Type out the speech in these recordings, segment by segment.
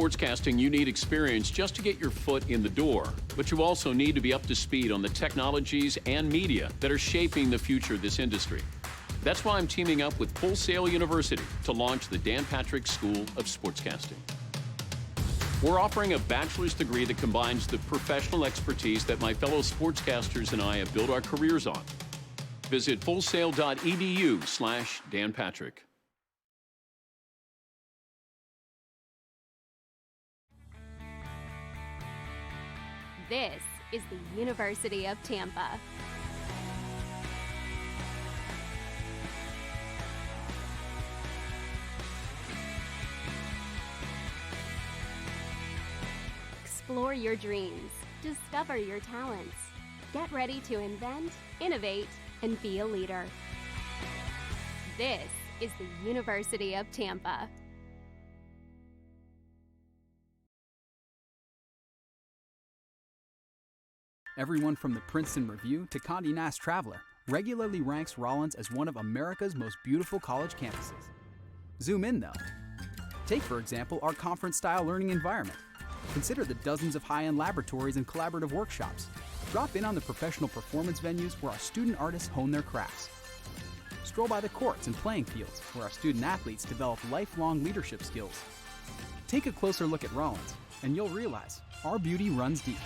sportscasting, you need experience just to get your foot in the door, but you also need to be up to speed on the technologies and media that are shaping the future of this industry. That's why I'm teaming up with Full Sail University to launch the Dan Patrick School of Sportscasting. We're offering a bachelor's degree that combines the professional expertise that my fellow sportscasters and I have built our careers on. Visit fullsail.edu/danpatrick. This is the University of Tampa. Explore your dreams, discover your talents, get ready to invent, innovate, and be a leader. This is the University of Tampa. Everyone from the Princeton Review to Condé Nast Traveler regularly ranks Rollins as one of America's most beautiful college campuses. Zoom in, though. Take, for example, our conference-style learning environment. Consider the dozens of high-end laboratories and collaborative workshops. Drop in on the professional performance venues where our student artists hone their crafts. Stroll by the courts and playing fields where our student athletes develop lifelong leadership skills. Take a closer look at Rollins, and you'll realize our beauty runs deep.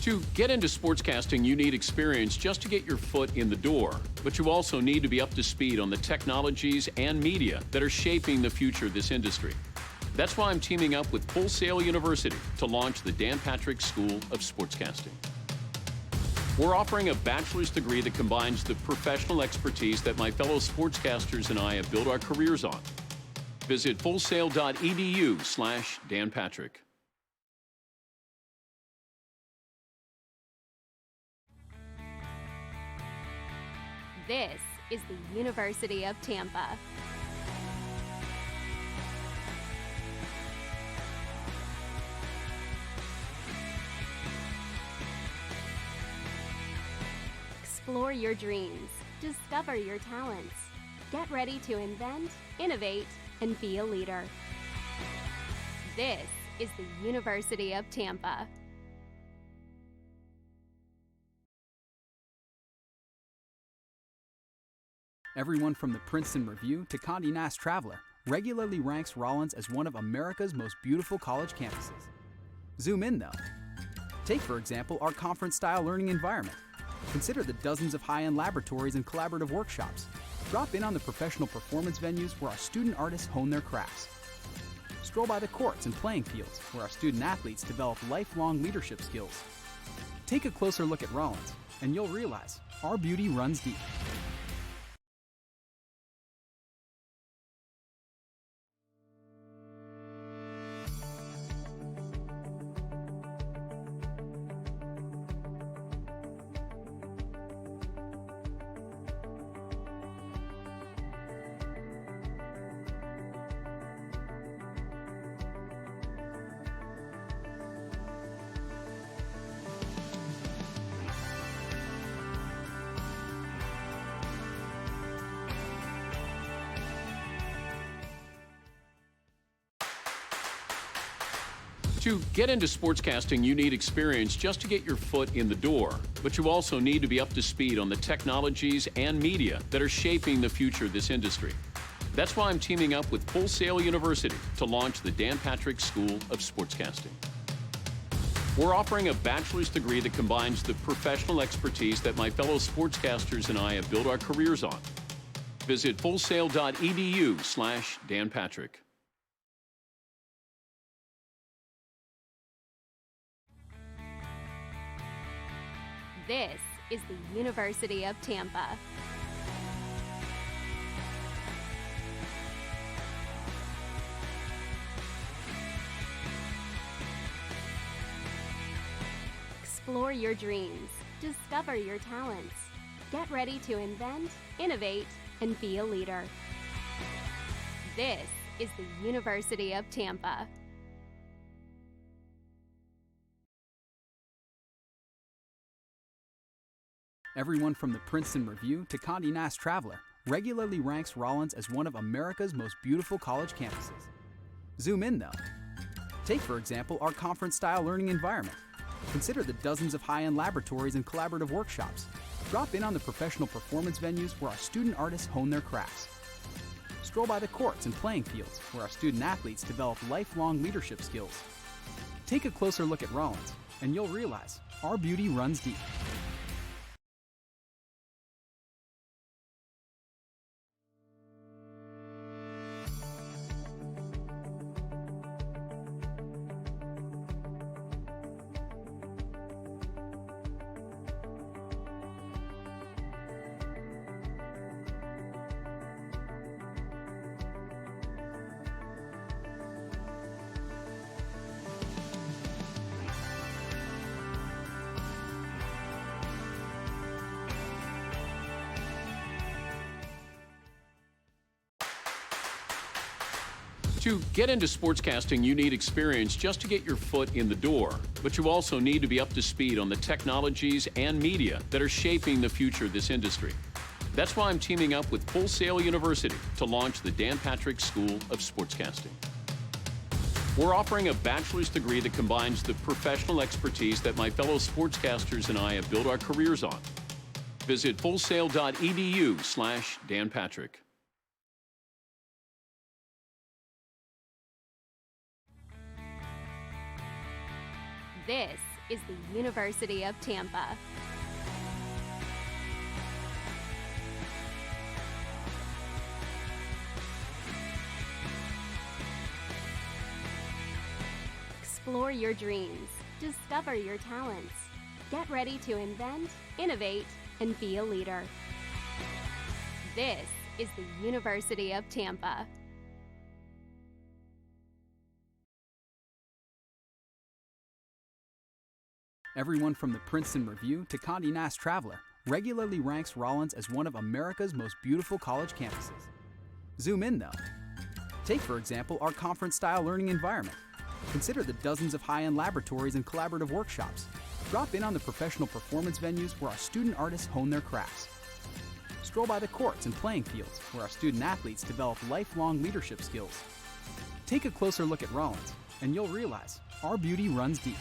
To get into sportscasting, you need experience just to get your foot in the door, but you also need to be up to speed on the technologies and media that are shaping the future of this industry. That's why I'm teaming up with Full Sail University to launch the Dan Patrick School of Sportscasting. We're offering a bachelor's degree that combines the professional expertise that my fellow sportscasters and I have built our careers on. Visit fullsail.edu/danpatrick. This is the University of Tampa. Explore your dreams, discover your talents, get ready to invent, innovate, and be a leader. This is the University of Tampa. Everyone from the Princeton Review to Condé Nast Traveler regularly ranks Rollins as one of America's most beautiful college campuses. Zoom in, though. Take, for example, our conference-style learning environment. Consider the dozens of high-end laboratories and collaborative workshops. Drop in on the professional performance venues where our student artists hone their crafts. Stroll by the courts and playing fields where our student athletes develop lifelong leadership skills. Take a closer look at Rollins, and you'll realize our beauty runs deep. To get into sportscasting, you need experience just to get your foot in the door, but you also need to be up to speed on the technologies and media that are shaping the future of this industry. That's why I'm teaming up with Full Sail University to launch the Dan Patrick School of Sportscasting. We're offering a bachelor's degree that combines the professional expertise that my fellow sportscasters and I have built our careers on. Visit fullsail.edu/danpatrick. This is the University of Tampa. Explore your dreams, discover your talents. Get ready to invent, innovate, and be a leader. This is the University of Tampa. Everyone from the Princeton Review to Condé Nast Traveler regularly ranks Rollins as one of America's most beautiful college campuses. Zoom in, though. Take, for example, our conference-style learning environment. Consider the dozens of high-end laboratories and collaborative workshops. Drop in on the professional performance venues where our student artists hone their crafts. Stroll by the courts and playing fields where our student athletes develop lifelong leadership skills. Take a closer look at Rollins, and you'll realize our beauty runs deep. To get into sportscasting, you need experience just to get your foot in the door. But you also need to be up to speed on the technologies and media that are shaping the future of this industry. That's why I'm teaming up with Full Sail University to launch the Dan Patrick School of Sportscasting. We're offering a bachelor's degree that combines the professional expertise that my fellow sportscasters and I have built our careers on. Visit fullsail.edu/danpatrick. This is the University of Tampa. Explore your dreams, discover your talents. Get ready to invent, innovate, and be a leader. This is the University of Tampa. Everyone from the Princeton Review to Condé Nast Traveler regularly ranks Rollins as one of America's most beautiful college campuses. Zoom in, though. Take, for example, our conference-style learning environment. Consider the dozens of high-end laboratories and collaborative workshops. Drop in on the professional performance venues where our student artists hone their crafts. Stroll by the courts and playing fields where our student athletes develop lifelong leadership skills. Take a closer look at Rollins, and you'll realize our beauty runs deep.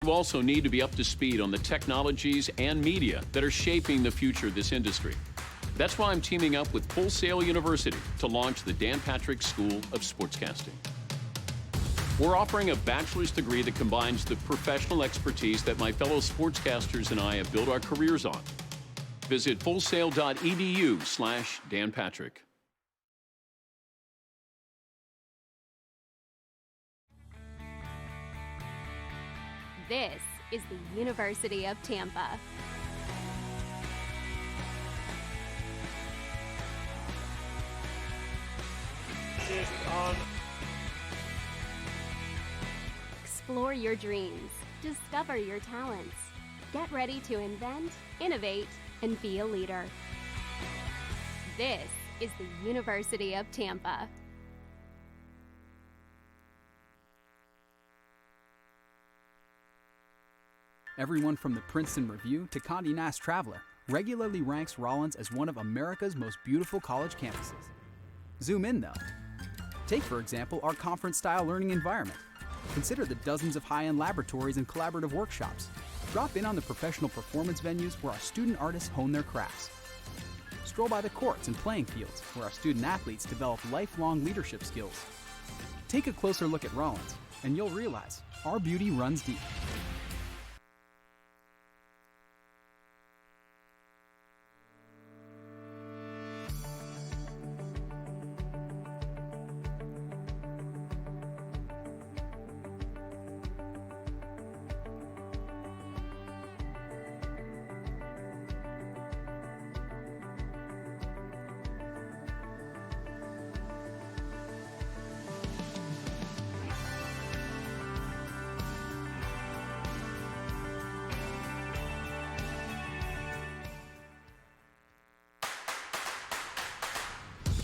You also need to be up to speed on the technologies and media that are shaping the future of this industry. That's why I'm teaming up with Full Sail University to launch the Dan Patrick School of Sportscasting. We're offering a bachelor's degree that combines the professional expertise that my fellow sportscasters and I have built our careers on. Visit fullsail.edu/danpatrick. This is the University of Tampa. Explore your dreams, discover your talents. Get ready to invent, innovate, and be a leader. This is the University of Tampa. Everyone from the Princeton Review to Condé Nast Traveler regularly ranks Rollins as one of America's most beautiful college campuses. Zoom in, though. Take, for example, our conference-style learning environment. Consider the dozens of high-end laboratories and collaborative workshops. Drop in on the professional performance venues where our student artists hone their crafts. Stroll by the courts and playing fields where our student athletes develop lifelong leadership skills. Take a closer look at Rollins, and you'll realize our beauty runs deep.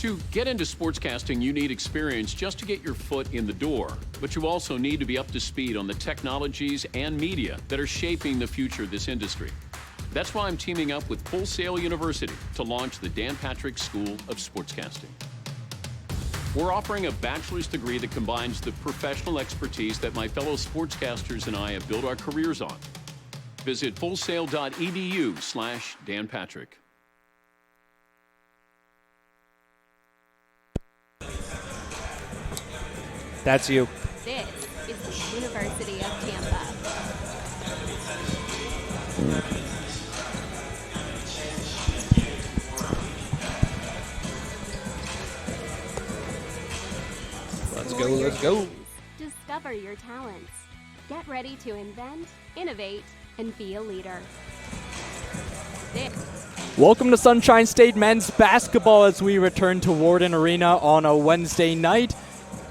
To get into sportscasting, you need experience just to get your foot in the door. But you also need to be up to speed on the technologies and media that are shaping the future of this industry. That's why I'm teaming up with Full Sail University to launch the Dan Patrick School of Sportscasting. We're offering a bachelor's degree that combines the professional expertise that my fellow sportscasters and I have built our careers on. Visit fullsail.edu/Dan Patrick. That's you. This is the University of Tampa. Let's go, let's go. Discover your talents. Get ready to invent, innovate, and be a leader. Welcome to Sunshine State men's basketball as we return to Warden Arena on a Wednesday night.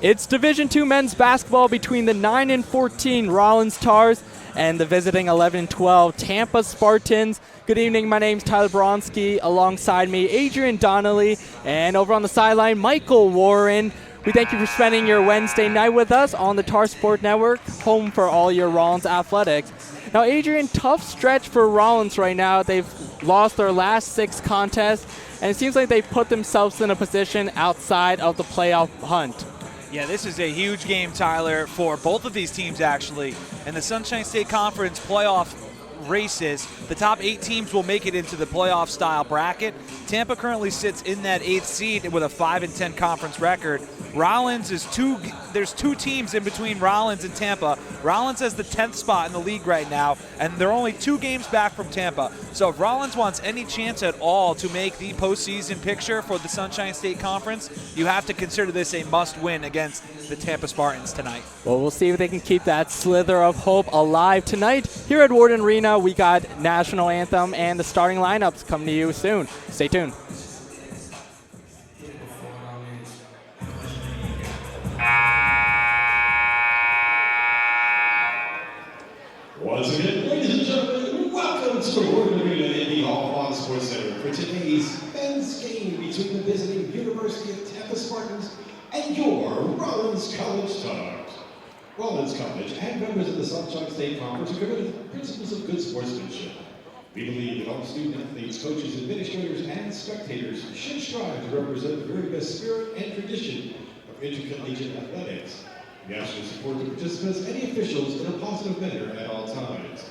It's Division II men's basketball between the 9 and 14 Rollins Tars and the visiting 11 and 12 Tampa Spartans. Good evening, my name's Tyler Bronski. Alongside me, Adrian Donnelly, and over on the sideline, Michael Warren. We thank you for spending your Wednesday night with us on the Tar Sport Network, home for all your Rollins athletics. Now, Adrian, tough stretch for Rollins right now. They've lost their last 6 contests, and it seems like they've put themselves in a position outside of the playoff hunt. Yeah, this is a huge game, Tyler, for both of these teams, actually. In the Sunshine State Conference playoff races, the top 8 teams will make it into the playoff-style bracket. Tampa currently sits in that 8th seed with a 5-10 conference record. Rollins is there's 2 teams in between Rollins and Tampa. Rollins has the 10th spot in the league right now, and they're only 2 games back from Tampa. So if Rollins wants any chance at all to make the postseason picture for the Sunshine State Conference, you have to consider this a must-win against the Tampa Spartans tonight. Well, we'll see if they can keep that slither of hope alive tonight. Here at Warden Arena, we got National Anthem and the starting lineups coming to you soon. Stay tuned. Once again, ladies and gentlemen, welcome to the Warden Arena in the All-Fawn Sports Center for today's men's game between the visiting University of Tampa Spartans and your Rollins College Tars. Rollins College and members of the Sunshine State Conference are committed to the principles of good sportsmanship. We believe that all student athletes, coaches, administrators, and spectators should strive to represent the very best spirit and tradition of intercollegiate athletics. We ask you to support the participants and the officials in a positive manner at all times.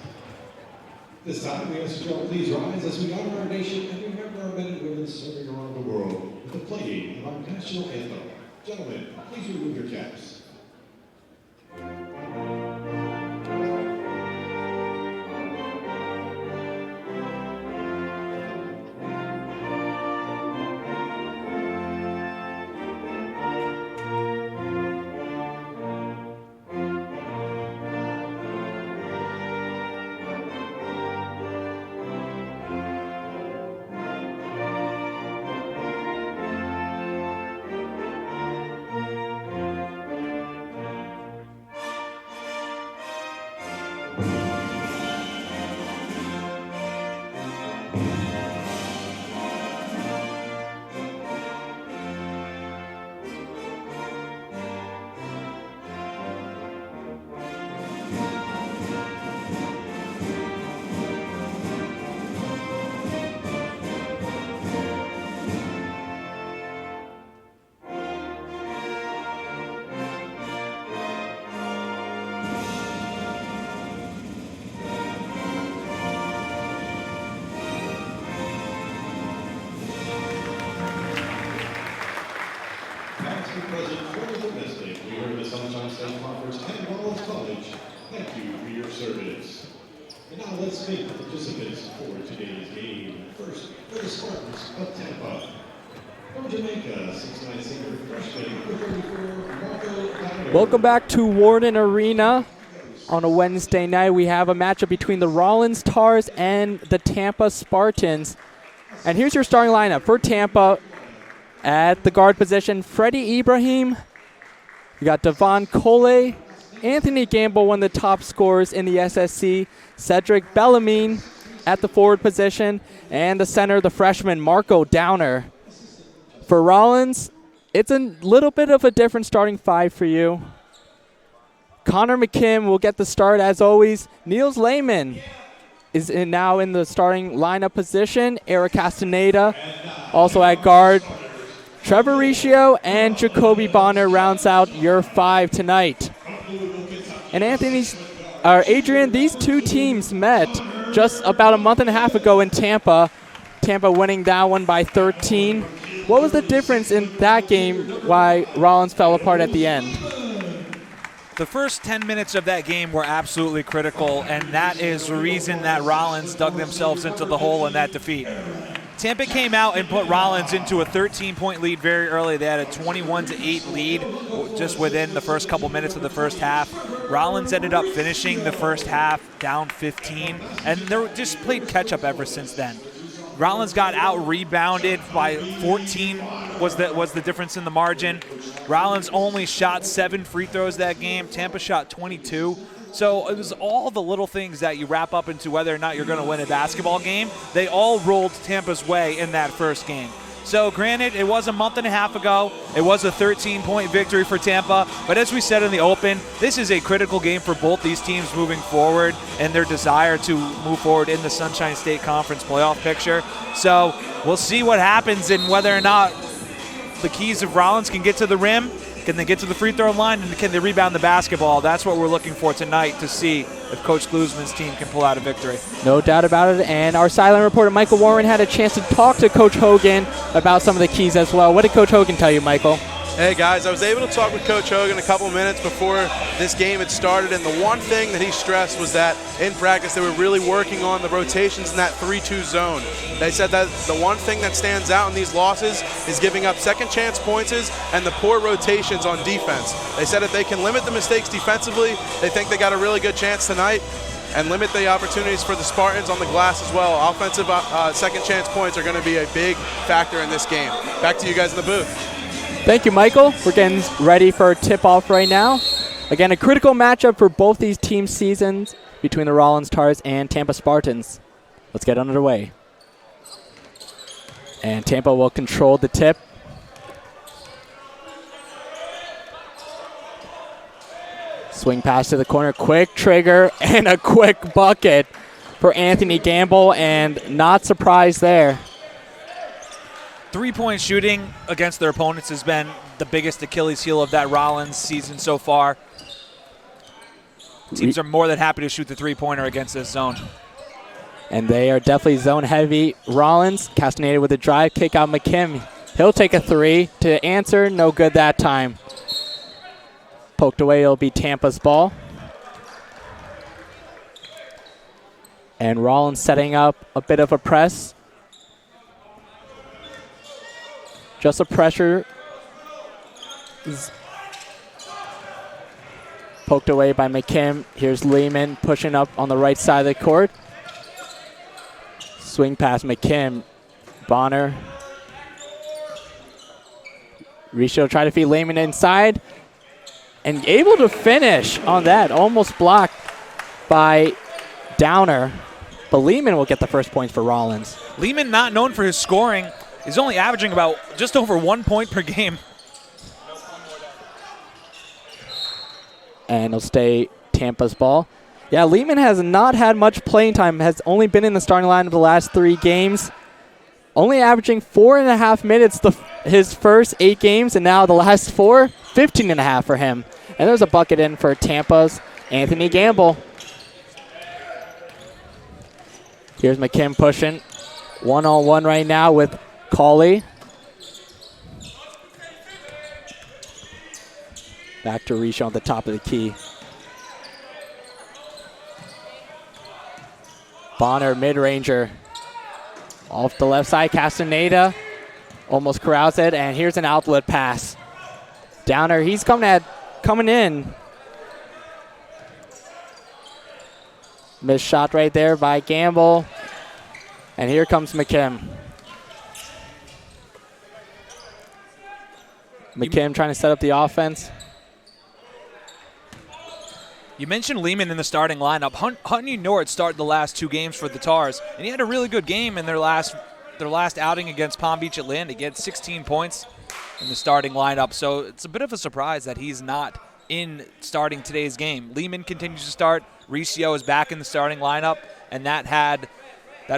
This time, we ask you all please rise as we honor our nation and remember our men and women serving around the world with the playing of our national anthem. Gentlemen, please remove your caps. be present for the domestic. We heard the Sunshine State Conference and Rollins College. Thank you for your service. And now let's meet the participants for today's game. First, for the Spartans of Tampa. From Jamaica, 6'9" senior freshman, number 34, Marco Downer. Welcome back to Warden Arena. On a Wednesday night, we have a matchup between the Rollins Tars and the Tampa Spartans. And here's your starting lineup for Tampa. At the guard position, Freddie Ibrahim. You got Devon Cole. Anthony Gamble, one of the top scorers in the SSC. Cedric Bellarmine at the forward position. And the center, the freshman, Marco Downer. For Rollins, it's a little bit of a different starting five for you. Connor McKim will get the start as always. Niels Lehman is now in the starting lineup position. Eric Castaneda also at guard. Trevor Riccio and Jacoby Bonner rounds out your five tonight. And Adrian, these two teams met just about a month and a half ago in Tampa. Tampa winning that one by 13. What was the difference in that game why Rollins fell apart at the end? The first 10 minutes of that game were absolutely critical, and that is the reason that Rollins dug themselves into the hole in that defeat. Tampa came out and put Rollins into a 13-point lead very early. They had a 21-8 lead just within the first couple minutes of the first half. Rollins ended up finishing the first half down 15, and they just played catch-up ever since then. Rollins got out-rebounded by 14 was the difference in the margin. Rollins only shot 7 free throws that game. Tampa shot 22. So it was all the little things that you wrap up into whether or not you're going to win a basketball game. They all rolled Tampa's way in that first game. So granted, it was a month and a half ago. It was a 13-point victory for Tampa. But as we said in the open, this is a critical game for both these teams moving forward and their desire to move forward in the Sunshine State Conference playoff picture. So we'll see what happens and whether or not the keys of Rollins can get to the rim. Can they get to the free throw line, and can they rebound the basketball? That's what we're looking for tonight to see if Coach Glusman's team can pull out a victory. No doubt about it, and our silent reporter, Michael Warren, had a chance to talk to Coach Hogan about some of the keys as well. What did Coach Hogan tell you, Michael? Hey guys, I was able to talk with Coach Hogan a couple minutes before this game had started, and the one thing that he stressed was that in practice they were really working on the rotations in that 3-2 zone. They said that the one thing that stands out in these losses is giving up second chance points and the poor rotations on defense. They said if they can limit the mistakes defensively, they think they got a really good chance tonight, and limit the opportunities for the Spartans on the glass as well. Offensive second chance points are going to be a big factor in this game. Back to you guys in the booth. Thank you, Michael. We're getting ready for a tip-off right now. Again, a critical matchup for both these team seasons between the Rollins Tars and Tampa Spartans. Let's get underway. And Tampa will control the tip. Swing pass to the corner, quick trigger, and a quick bucket for Anthony Gamble, and not surprised there. Three-point shooting against their opponents has been the biggest Achilles heel of that Rollins season so far. Teams are more than happy to shoot the three-pointer against this zone. And they are definitely zone-heavy. Rollins, Castaneda with a drive, kick out McKim. He'll take a three to answer, no good that time. Poked away, it'll be Tampa's ball. And Rollins setting up a bit of a press. Just a pressure. Poked away by McKim. Here's Lehman pushing up on the right side of the court. Swing past McKim. Bonner. Riccio trying to feed Lehman inside. And able to finish on that. Almost blocked by Downer. But Lehman will get the first points for Rollins. Lehman, not known for his scoring, is only averaging about just over 1 point per game. And it'll stay Tampa's ball. Yeah, Lehman has not had much playing time, has only been in the starting line of the last 3 games. Only averaging 4.5 minutes his first 8 games, and now the last 4, 15.5 for him. And there's a bucket in for Tampa's Anthony Gamble. Here's McKim pushing. 1-on-1 right now with Cauley. Back to Risha on the top of the key. Bonner, mid-ranger. Off the left side, Castaneda almost corrals it, and here's an outlet pass. Downer, he's coming in. Missed shot right there by Gamble. And here comes McKim. McKim trying to set up the offense. You mentioned Lehman in the starting lineup. Huntley Nord started the last 2 games for the Tars, and he had a really good game in their last outing against Palm Beach Atlantic. He had 16 points in the starting lineup, so it's a bit of a surprise that he's not in starting today's game. Lehman continues to start. Riccio is back in the starting lineup, and that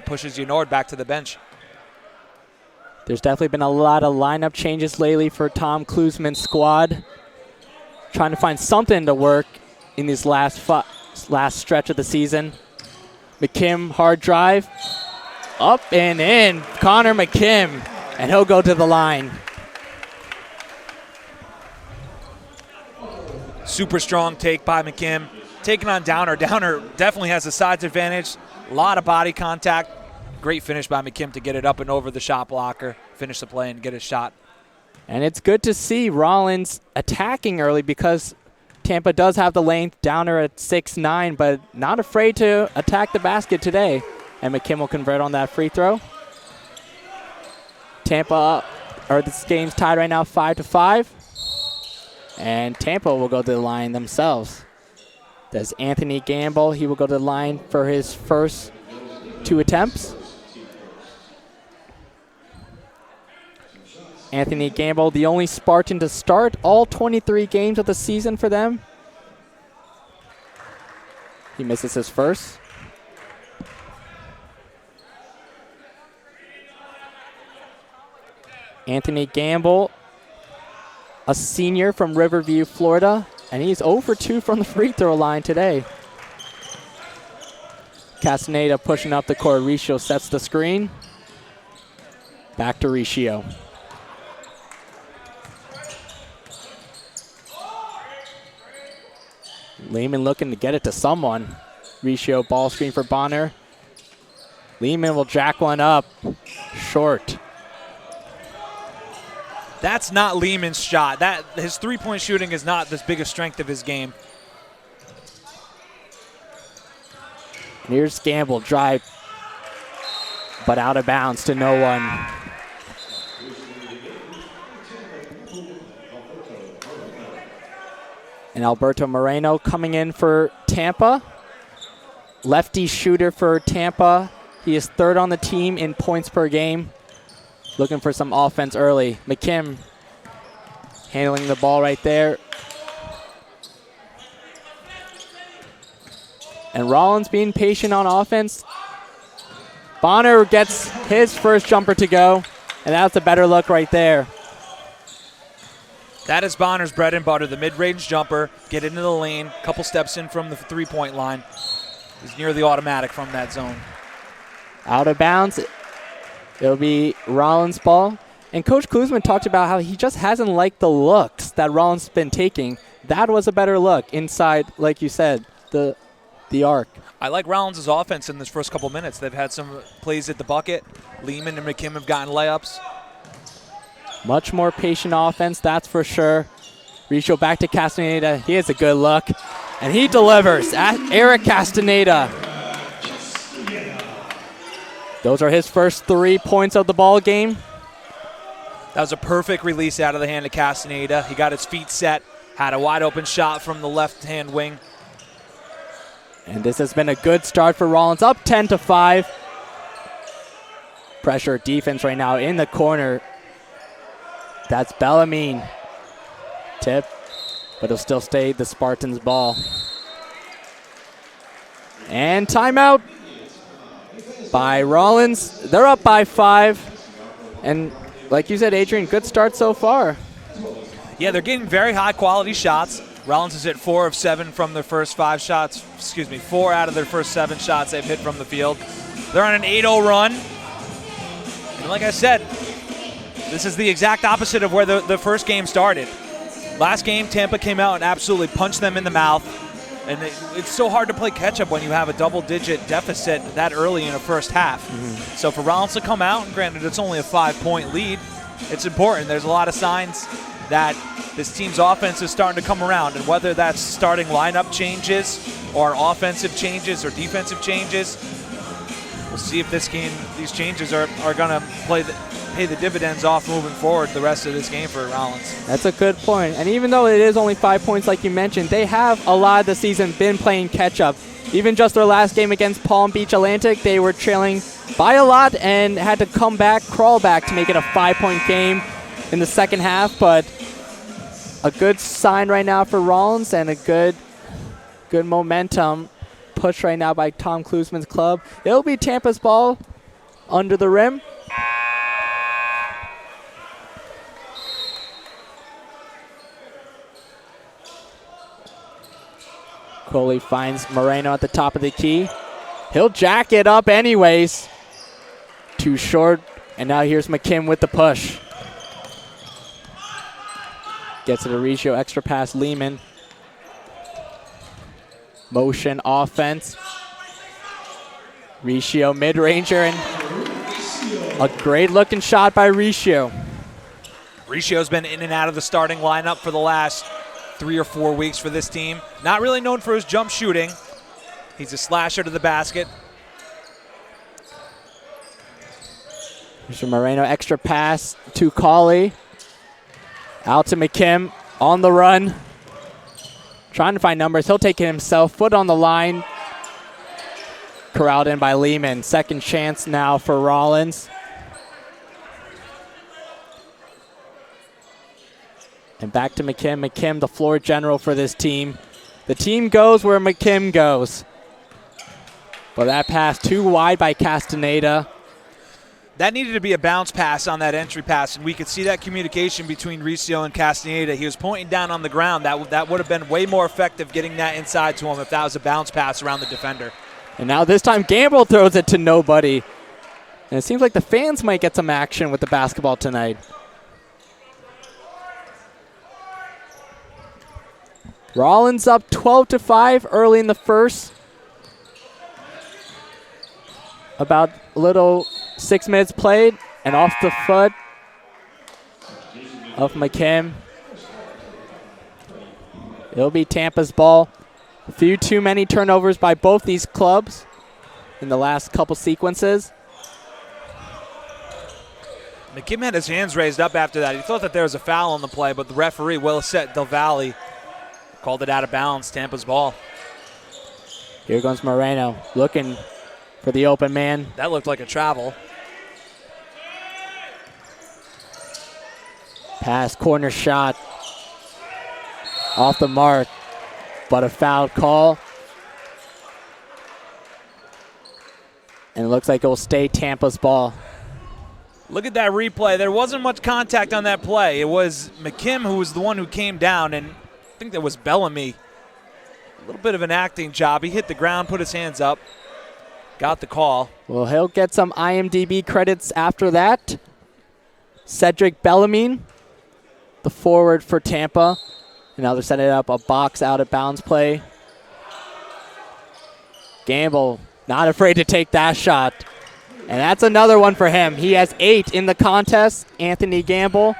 pushes Nord back to the bench. There's definitely been a lot of lineup changes lately for Tom Klusman's squad. Trying to find something to work in this last stretch of the season. McKim, hard drive. Up and in, Connor McKim, and he'll go to the line. Super strong take by McKim. Taking on Downer. Downer definitely has a size advantage. A lot of body contact. Great finish by McKim to get it up and over the shot blocker, finish the play, and get a shot. And it's good to see Rollins attacking early because Tampa does have the length. Downer at 6'9", but not afraid to attack the basket today. And McKim will convert on that free throw. This game's tied right now 5-5. And Tampa will go to the line themselves. There's Anthony Gamble. He will go to the line for his first 2 attempts. Anthony Gamble, the only Spartan to start all 23 games of the season for them. He misses his first. Anthony Gamble, a senior from Riverview, Florida, and he's 0 for 2 from the free throw line today. Castaneda pushing up the court. Riccio sets the screen. Back to Riccio. Lehman looking to get it to someone. Riccio ball screen for Bonner. Lehman will jack one up. Short. That's not Lehman's shot. His three-point shooting is not the biggest strength of his game. And here's Gamble, drive, but out of bounds to no one. And Alberto Moreno coming in for Tampa. Lefty shooter for Tampa. He is 3rd on the team in points per game. Looking for some offense early. McKim handling the ball right there. And Rollins being patient on offense. Bonner gets his first jumper to go, and that's a better look right there. That is Bonner's bread and butter, the mid-range jumper, get into the lane, couple steps in from the three-point line. He's nearly automatic from that zone. Out of bounds. It'll be Rollins' ball. And Coach Klusman talked about how he just hasn't liked the looks that Rollins has been taking. That was a better look inside, like you said, the arc. I like Rollins' offense in this first couple minutes. They've had some plays at the bucket. Lehman and McKim have gotten layups. Much more patient offense, that's for sure. Riccio back to Castaneda. He has a good look. And he delivers at Eric Castaneda. Those are his first 3 points of the ball game. That was a perfect release out of the hand of Castaneda. He got his feet set, had a wide open shot from the left-hand wing. And this has been a good start for Rollins, up 10-5. Pressure defense right now in the corner. That's Bellarmine. Tip, but it'll still stay the Spartans' ball. And timeout by Rollins. They're up by 5. And like you said, Adrian, good start so far. Yeah, they're getting very high-quality shots. Rollins is at 4 of 7 from their first 5 shots. 4 out of their first 7 shots they've hit from the field. They're on an 8-0 run. And like I said, this is the exact opposite of where the first game started. Last game, Tampa came out and absolutely punched them in the mouth. And it's so hard to play catch-up when you have a double-digit deficit that early in a first half. So for Rollins to come out, and granted it's only a 5-point lead, it's important. There's a lot of signs that this team's offense is starting to come around, and whether that's starting lineup changes or offensive changes or defensive changes, we'll see if these changes are going to pay the dividends off moving forward the rest of this game for Rollins. That's a good point. And even though it is only 5 points like you mentioned, they have a lot of the season been playing catch-up. Even just their last game against Palm Beach Atlantic, they were trailing by a lot and had to crawl back to make it a 5-point game in the second half. But a good sign right now for Rollins and a good momentum push right now by Tom Klusman's club. It'll be Tampa's ball under the rim. Coley finds Moreno at the top of the key. He'll jack it up anyways. Too short, and now here's McKim with the push. Gets it to Riccio, extra pass, Lehman. Motion offense. Riccio mid-ranger, and a great looking shot by Riccio. Riccio's been in and out of the starting lineup for the last 3 or 4 weeks for this team. Not really known for his jump shooting. He's a slasher to the basket. Mr. Moreno, extra pass to Cauley. Out to McKim on the run. Trying to find numbers. He'll take it himself. Foot on the line. Corralled in by Lehman. Second chance now for Rollins. And back to McKim. McKim, the floor general for this team. The team goes where McKim goes. But that pass too wide by Castaneda. That needed to be a bounce pass on that entry pass, and we could see that communication between Riccio and Castaneda. He was pointing down on the ground. That would have been way more effective getting that inside to him if that was a bounce pass around the defender. And now this time Gamble throws it to nobody. And it seems like the fans might get some action with the basketball tonight. Rollins up 12-5 early in the first. About a little 6 minutes played, and off the foot of McKim. It'll be Tampa's ball. A few too many turnovers by both these clubs in the last couple sequences. McKim had his hands raised up after that. He thought that there was a foul on the play, but the referee, Willisette Del Valle, called it out of bounds. Tampa's ball. Here comes Moreno looking for the open man. That looked like a travel. Pass, corner shot. Off the mark, but a foul call. And it looks like it will stay Tampa's ball. Look at that replay. There wasn't much contact on that play. It was McKim who was the one who came down, and I think that was Bellamy. A little bit of an acting job. He hit the ground, put his hands up, got the call. Well, he'll get some IMDb credits after that. Cedric Bellamy, the forward for Tampa. And now they're setting up a box out of bounds play. Gamble, not afraid to take that shot. And that's another one for him. He has 8 in the contest, Anthony Gamble.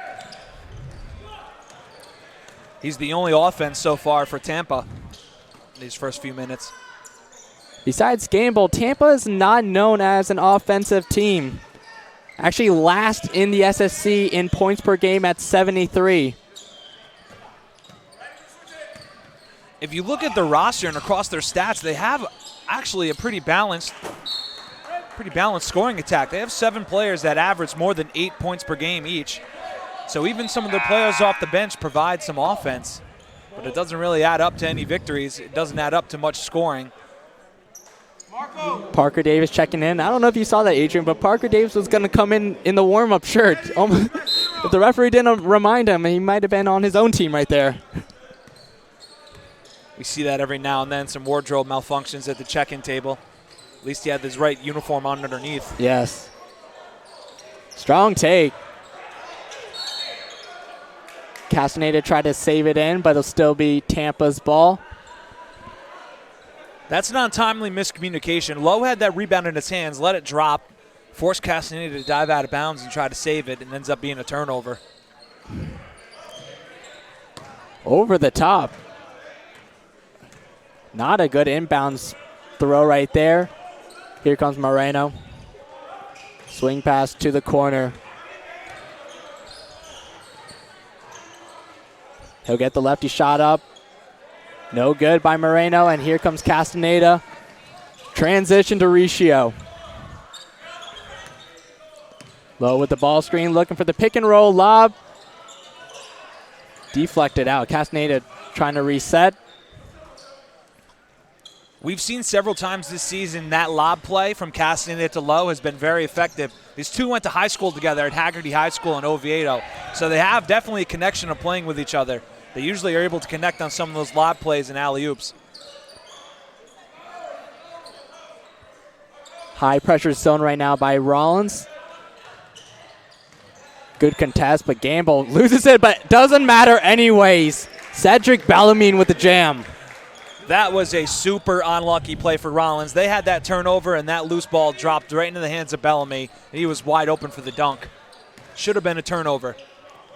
He's the only offense so far for Tampa in these first few minutes. Besides Gamble, Tampa is not known as an offensive team. Actually last in the SSC in points per game at 73. If you look at the roster and across their stats, they have actually a pretty balanced scoring attack. They have 7 players that average more than 8 points per game each. So even some of their players off the bench provide some offense, but it doesn't really add up to any victories. It doesn't add up to much scoring. Parker Davis checking in. I don't know if you saw that, Adrian, but Parker Davis was going to come in the warm-up shirt. If the referee didn't remind him, he might have been on his own team right there. We see that every now and then, some wardrobe malfunctions at the check-in table. At least he had his right uniform on underneath. Yes. Strong take. Castaneda tried to save it in, but it'll still be Tampa's ball. That's an untimely miscommunication. Lowe had that rebound in his hands, let it drop, forced Castaneda to dive out of bounds and try to save it, and ends up being a turnover. Over the top. Not a good inbounds throw right there. Here comes Moreno. Swing pass to the corner. He'll get the lefty shot up. No good by Moreno, and here comes Castaneda. Transition to Riccio. Low with the ball screen, looking for the pick and roll lob. Deflected out. Castaneda trying to reset. We've seen several times this season that lob play from Castaneda to Lowe has been very effective. These two went to high school together at Haggerty High School in Oviedo, so they have definitely a connection of playing with each other. They usually are able to connect on some of those lob plays and alley-oops. High pressure zone right now by Rollins. Good contest, but Gamble loses it, but doesn't matter anyways. Cedric Bellarmine with the jam. That was a super unlucky play for Rollins. They had that turnover, and that loose ball dropped right into the hands of Bellamy, and he was wide open for the dunk. Should have been a turnover.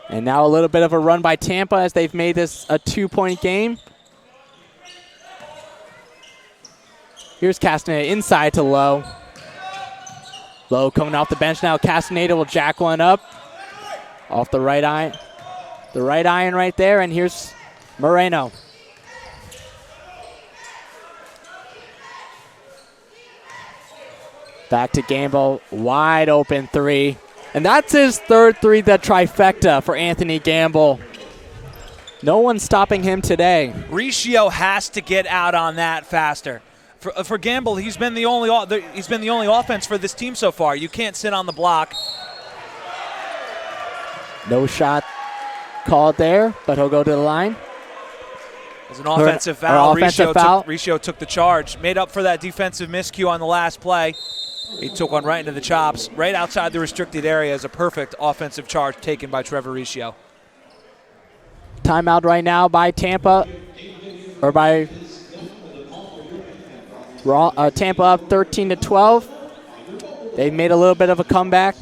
And now a little bit of a run by Tampa as they've made this a 2-point game. Here's Castaneda inside to Lowe. Lowe coming off the bench now. Castaneda will jack one up. Off the right iron. The right iron right there, and here's Moreno. Back to Gamble, wide open three. And that's his third three, the trifecta for Anthony Gamble. No one's stopping him today. Riccio has to get out on that faster. For Gamble, he's been the only offense for this team so far. You can't sit on the block. No shot called there, but he'll go to the line. It was an offensive foul. Riccio took the charge. Made up for that defensive miscue on the last play. He took one right into the chops, right outside the restricted area. Is a perfect offensive charge taken by Trevor Riccio. Timeout right now by Tampa, or by Tampa up 13-12. They've made a little bit of a comeback.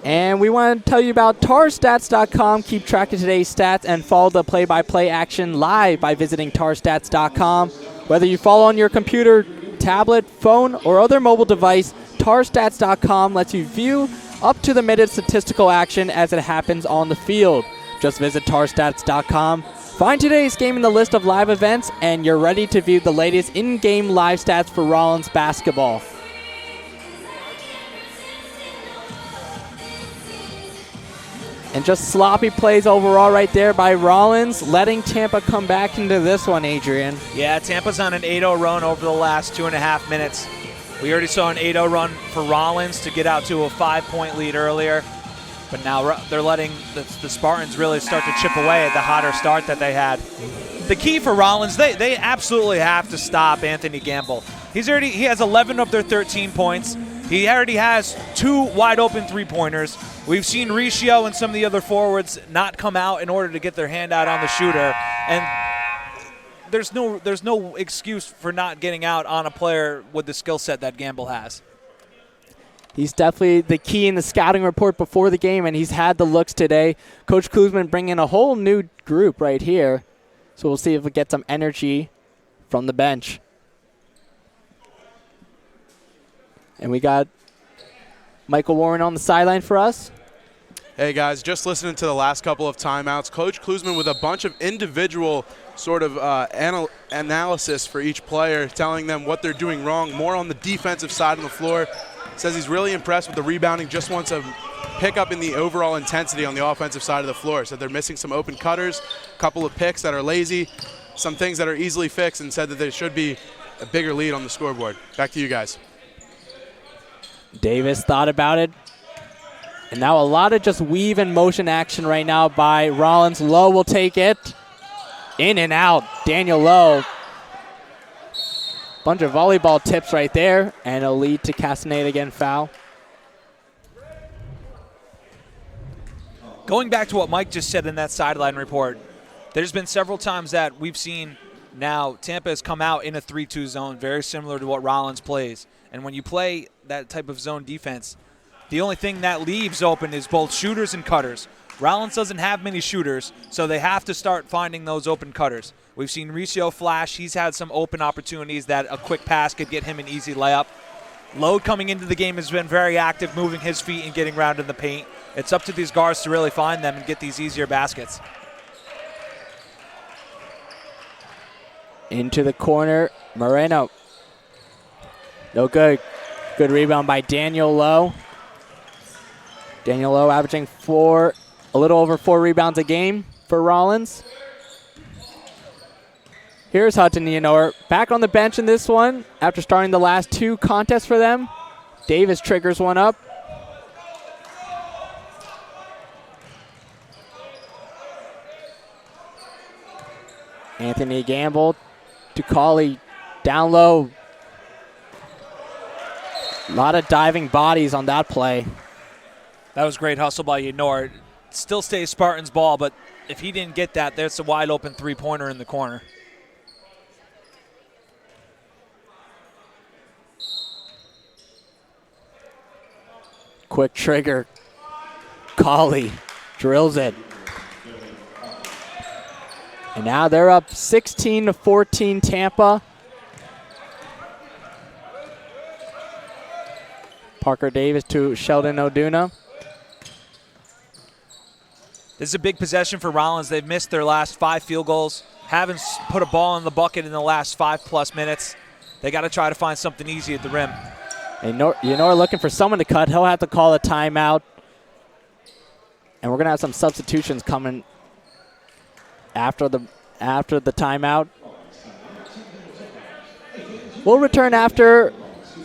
And we want to tell you about tarstats.com. Keep track of today's stats and follow the play-by-play action live by visiting tarstats.com. Whether you follow on your computer, tablet, phone, or other mobile device, tarstats.com lets you view up-to-the-minute statistical action as it happens on the field. Just visit tarstats.com. Find today's game in the list of live events, and you're ready to view the latest in-game live stats for Rollins basketball. And just sloppy plays overall right there by Rollins, letting Tampa come back into this one, Adrian. Yeah, Tampa's on an 8-0 run over the last 2.5 minutes. We already saw an 8-0 run for Rollins to get out to a 5-point lead earlier. But now they're letting the Spartans really start to chip away at the hotter start that they had. The key for Rollins, they absolutely have to stop Anthony Gamble. He has 11 of their 13 points. He already has 2 wide open three-pointers. We've seen Riccio and some of the other forwards not come out in order to get their hand out on the shooter. And there's no excuse for not getting out on a player with the skill set that Gamble has. He's definitely the key in the scouting report before the game, and he's had the looks today. Coach Kuzman bringing a whole new group right here. So we'll see if we get some energy from the bench. And we got Michael Warren on the sideline for us. Hey, guys, just listening to the last couple of timeouts. Coach Kuzman with a bunch of individual sort of analysis for each player, telling them what they're doing wrong, more on the defensive side of the floor. Says he's really impressed with the rebounding, just wants a pickup in the overall intensity on the offensive side of the floor. Said they're missing some open cutters, a couple of picks that are lazy, some things that are easily fixed, and said that there should be a bigger lead on the scoreboard. Back to you guys. Davis thought about it. And now a lot of just weave and motion action right now by Rollins. Lowe will take it. In and out. Daniel Lowe. Bunch of volleyball tips right there. And a lead to Castaneda again, foul. Going back to what Mike just said in that sideline report, there's been several times that we've seen now Tampa has come out in a 3-2 zone, very similar to what Rollins plays. And when you play that type of zone defense, the only thing that leaves open is both shooters and cutters. Rollins doesn't have many shooters, so they have to start finding those open cutters. We've seen Riccio flash. He's had some open opportunities that a quick pass could get him an easy layup. Load coming into the game has been very active, moving his feet and getting around in the paint. It's up to these guards to really find them and get these easier baskets. Into the corner, Moreno. No good. Good rebound by Daniel Lowe. Daniel Lowe averaging a little over 4 rebounds a game for Rollins. Here's Hudson Leonor back on the bench in this one after starting the last 2 contests for them. Davis triggers one up. Anthony Gamble to Cauley, down low. A lot of diving bodies on that play. That was great hustle by Leonor. Still stays Spartans ball, but if he didn't get that, there's a wide open three-pointer in the corner. Quick trigger. Cauley drills it. And now they're up 16-14 Tampa. Parker Davis to Sheldon Oduna. This is a big possession for Rollins. They've missed their last 5 field goals. Haven't put a ball in the bucket in the last 5+ minutes. They got to try to find something easy at the rim. And Leonor looking for someone to cut. He'll have to call a timeout. And we're going to have some substitutions coming after the timeout. We'll return after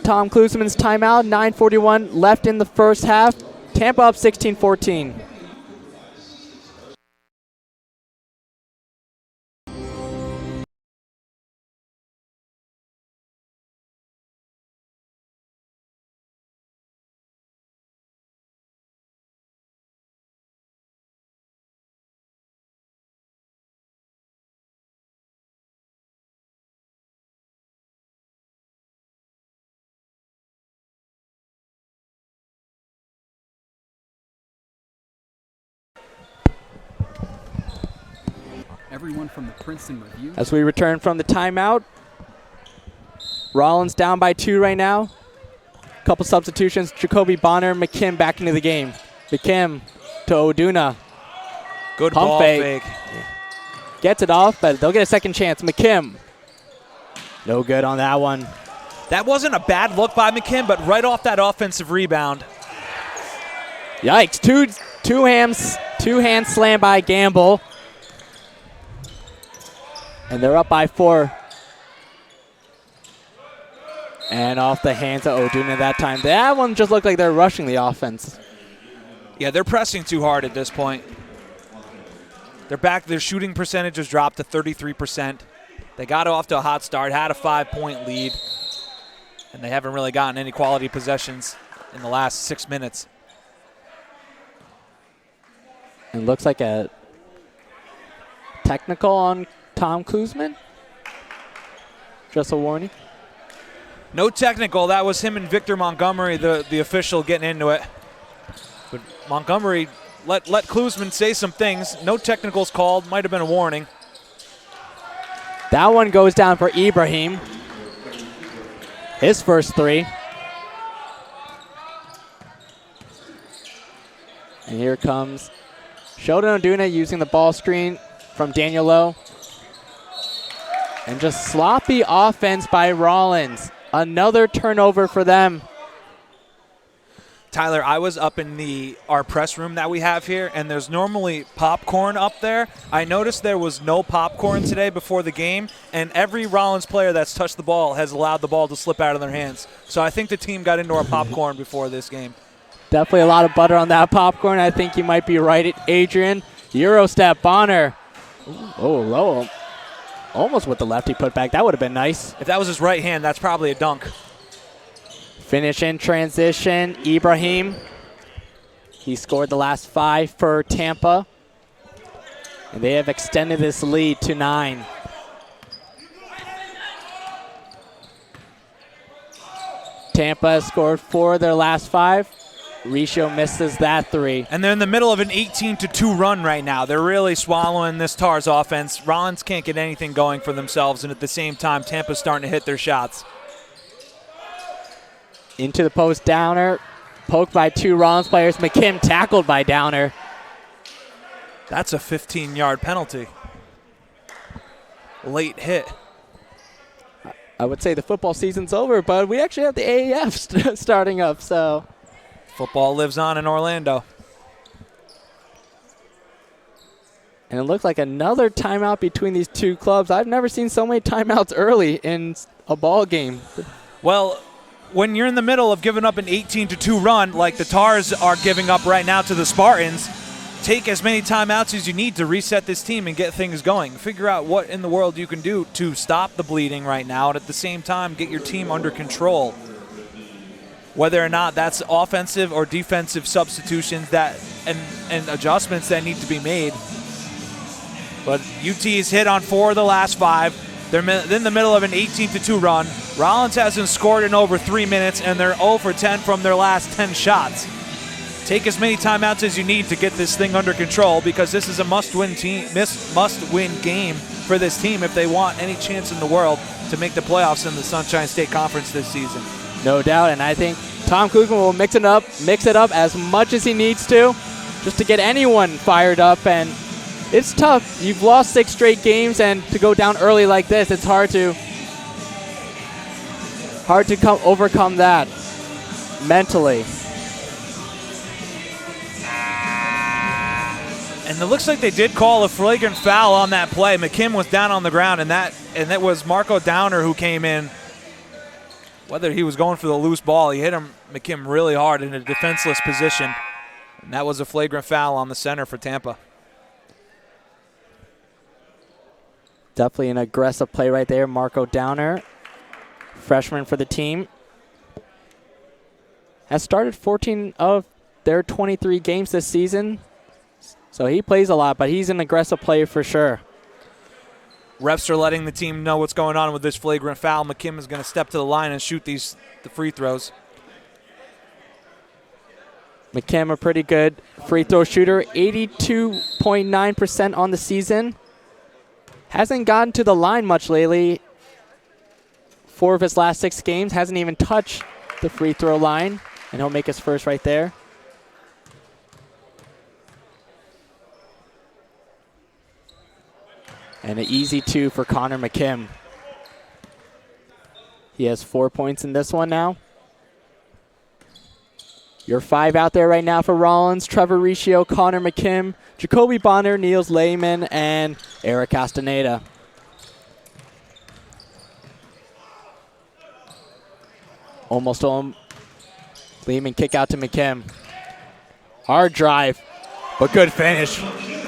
Tom Klusman's timeout. 9:41 left in the first half. Tampa up 16-14. Everyone from the Princeton Review. As we return from the timeout, Rollins down by 2 right now. Couple substitutions. Jacoby Bonner, McKim back into the game. McKim to Oduna. Good Pump ball fake. fake. Gets it off, but they'll get a second chance. McKim. No good on that one. That wasn't a bad look by McKim, but right off that offensive rebound. Yikes. Two-hand slam by Gamble. And they're up by 4. And off the hands of Oduna that time. That one just looked like they're rushing the offense. Yeah, they're pressing too hard at this point. Their shooting percentage has dropped to 33%. They got off to a hot start, had a 5-point lead, and they haven't really gotten any quality possessions in the last 6 minutes. It looks like a technical on Tom Klusman. Just a warning. No technical. That was him and Victor Montgomery, the official, getting into it. But Montgomery let Klusman say some things. No technicals called. Might have been a warning. That one goes down for Ibrahim. His first 3. And here comes Sheldon Oduna using the ball screen from Daniel Lowe. And just sloppy offense by Rollins. Another turnover for them. Tyler, I was up in our press room that we have here, and there's normally popcorn up there. I noticed there was no popcorn today before the game, and every Rollins player that's touched the ball has allowed the ball to slip out of their hands. So I think the team got into our popcorn before this game. Definitely a lot of butter on that popcorn. I think you might be right, Adrian. Euro step, Bonner. Oh, low. Almost with the lefty put back. That would have been nice. If that was his right hand, that's probably a dunk. Finish in transition. Ibrahim He scored the last 5 for Tampa, and they have extended this lead to 9. Tampa has scored 4 of their last 5. Riccio misses that 3. And they're in the middle of an 18-2 run right now. They're really swallowing this Tars offense. Rollins can't get anything going for themselves, and at the same time, Tampa's starting to hit their shots. Into the post, Downer. Poked by 2 Rollins players. McKim tackled by Downer. That's a 15-yard penalty. Late hit. I would say the football season's over, but we actually have the AAF starting up, so. Football lives on in Orlando. And it looks like another timeout between these 2 clubs. I've never seen so many timeouts early in a ball game. Well, when you're in the middle of giving up an 18-2 run like the Tars are giving up right now to the Spartans, take as many timeouts as you need to reset this team and get things going. Figure out what in the world you can do to stop the bleeding right now, and at the same time get your team under control. Whether or not that's offensive or defensive substitutions that and adjustments that need to be made. But UT's hit on 4 of the last 5. They're in the middle of an 18-2 run. Rollins hasn't scored in over 3 minutes, and they're 0 for 10 from their last 10 shots. Take as many timeouts as you need to get this thing under control, because this is a must-win game for this team if they want any chance in the world to make the playoffs in the Sunshine State Conference this season. No doubt, and I think Tom Kuzma will mix it up as much as he needs to, just to get anyone fired up. And it's tough. You've lost 6 straight games, and to go down early like this, it's hard to overcome that mentally. And it looks like they did call a flagrant foul on that play. McKim was down on the ground, and that was Marco Downer who came in. Whether he was going for the loose ball, he hit McKim really hard in a defenseless position. And that was a flagrant foul on the center for Tampa. Definitely an aggressive play right there. Marco Downer, freshman for the team, has started 14 of their 23 games this season. So he plays a lot, but he's an aggressive player for sure. Refs are letting the team know what's going on with this flagrant foul. McKim is going to step to the line and shoot the free throws. McKim, a pretty good free throw shooter, 82.9% on the season. Hasn't gotten to the line much lately. 4 of his last 6 games, hasn't even touched the free throw line, and he'll make his first right there. And an easy 2 for Connor McKim. He has 4 points in this one now. Your 5 out there right now for Rollins: Trevor Riccio, Connor McKim, Jacoby Bonner, Niels Lehman, and Eric Castaneda. Almost home. Lehman kick out to McKim. Hard drive, but good finish.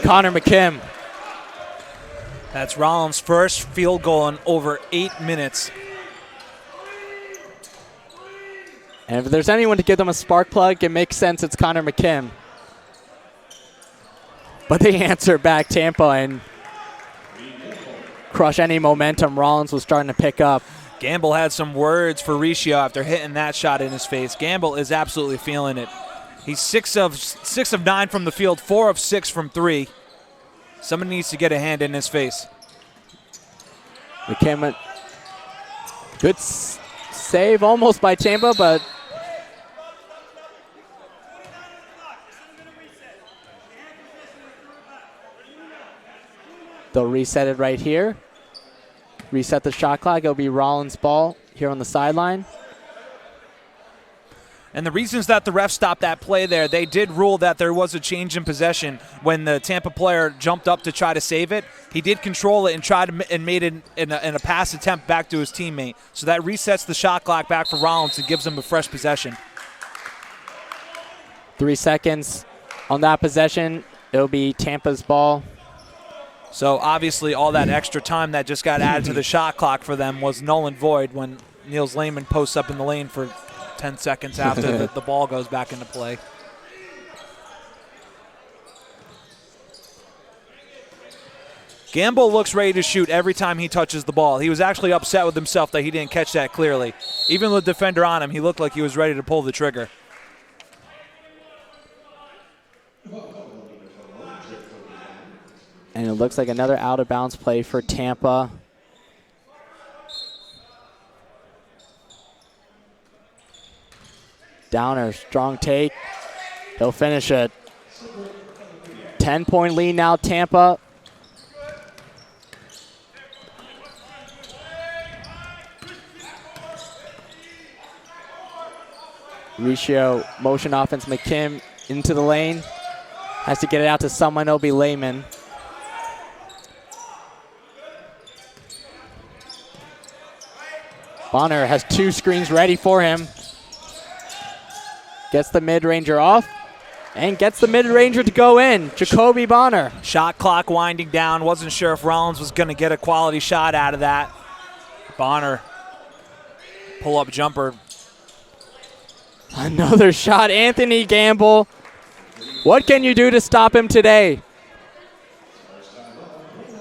Connor McKim. That's Rollins' first field goal in over 8 minutes. And if there's anyone to give them a spark plug, it makes sense it's Connor McKim. But they answer back Tampa and crush any momentum Rollins was starting to pick up. Gamble had some words for Riccio after hitting that shot in his face. Gamble is absolutely feeling it. He's 6 of 9 from the field, 4 of 6 from 3. Somebody needs to get a hand in his face. McKim, good save almost by Tampa, but they'll reset it right here. Reset the shot clock. It'll be Rollins' ball here on the sideline. And the reasons that the ref stopped that play there, they did rule that there was a change in possession when the Tampa player jumped up to try to save it. He did control it and made it in a pass attempt back to his teammate. So that resets the shot clock back for Rollins and gives him a fresh possession. 3 seconds on that possession. It'll be Tampa's ball. So obviously all that extra time that just got added to the shot clock for them was null and void when Niels Lehman posts up in the lane for 10 seconds after the ball goes back into play. Gamble looks ready to shoot every time he touches the ball. He was actually upset with himself that he didn't catch that clearly. Even with the defender on him, he looked like he was ready to pull the trigger. And it looks like another out-of-bounds play for Tampa. Downer, strong take. He'll finish it. 10-point lead now, Tampa. Riccio, motion offense, McKim into the lane. Has to get it out to someone, it'll be Lehman. Bonner has 2 screens ready for him. Gets the mid-ranger off and gets the mid-ranger to go in. Jacoby Bonner. Shot clock winding down. Wasn't sure if Rollins was going to get a quality shot out of that. Bonner, pull-up jumper. Another shot, Anthony Gamble. What can you do to stop him today?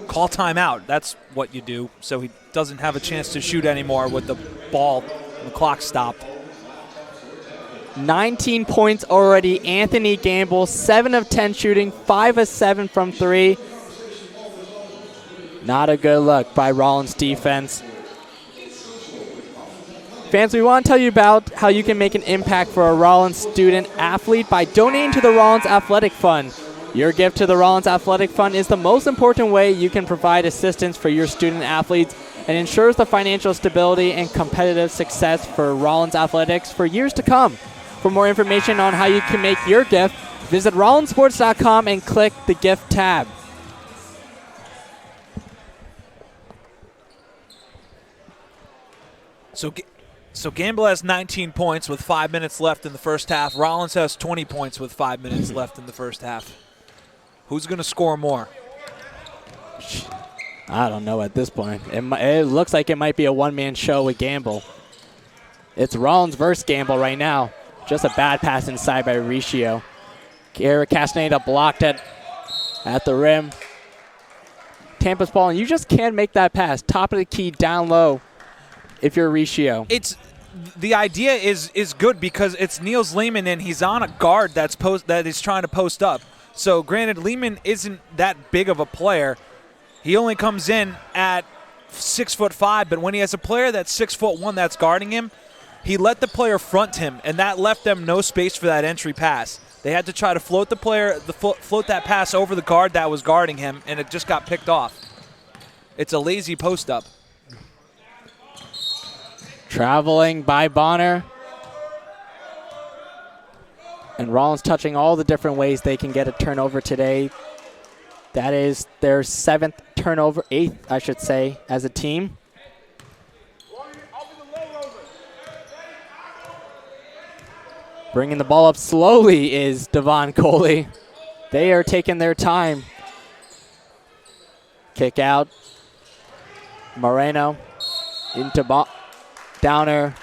Call timeout. That's what you do, so he doesn't have a chance to shoot anymore with the ball. The clock stopped. 19 points already. Anthony Gamble, 7 of 10 shooting, 5 of 7 from 3. Not a good look by Rollins defense. Fans, we want to tell you about how you can make an impact for a Rollins student athlete by donating to the Rollins Athletic Fund. Your gift to the Rollins Athletic Fund is the most important way you can provide assistance for your student athletes and ensures the financial stability and competitive success for Rollins Athletics for years to come. For more information on how you can make your gift, visit rollinsports.com and click the gift tab. So Gamble has 19 points with 5 minutes left in the first half. Rollins has 20 points with 5 minutes left in the first half. Who's going to score more? I don't know at this point. It looks like it might be a one-man show with Gamble. It's Rollins versus Gamble right now. Just a bad pass inside by Riccio. Eric Castaneda blocked it at the rim. Tampa's ball, and you just can't make that pass. Top of the key, down low, if you're Riccio. The idea is good because it's Niels Lehman, and he's on a guard that is trying to post up. So granted, Lehman isn't that big of a player. He only comes in at 6'5", but when he has a player that's 6'1" that's guarding him, he let the player front him, and that left them no space for that entry pass. They had to try to float float that pass over the guard that was guarding him, and it just got picked off. It's a lazy post up. Traveling by Bonner. And Rollins touching all the different ways they can get a turnover today. That is their 7th turnover, 8th, I should say, as a team. Bringing the ball up slowly is Devon Coley. They are taking their time. Kick out. Moreno into Downer.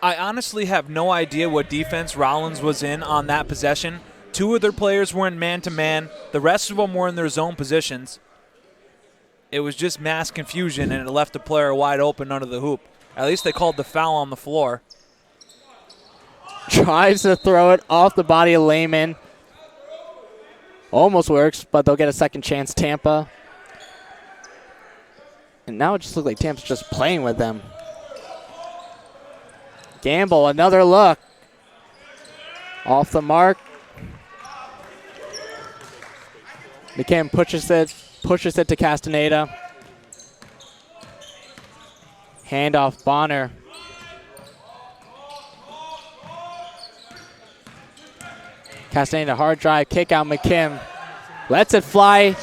I honestly have no idea what defense Rollins was in on that possession. 2 of their players were in man-to-man. The rest of them were in their zone positions. It was just mass confusion, and it left the player wide open under the hoop. At least they called the foul on the floor. Tries to throw it off the body of Lehman. Almost works, but they'll get a second chance, Tampa. And now it just looks like Tampa's just playing with them. Gamble, another look. Off the mark. McCann pushes it to Castaneda. Handoff, Bonner. Castaneda, hard drive, kick out, McKim. Lets it fly.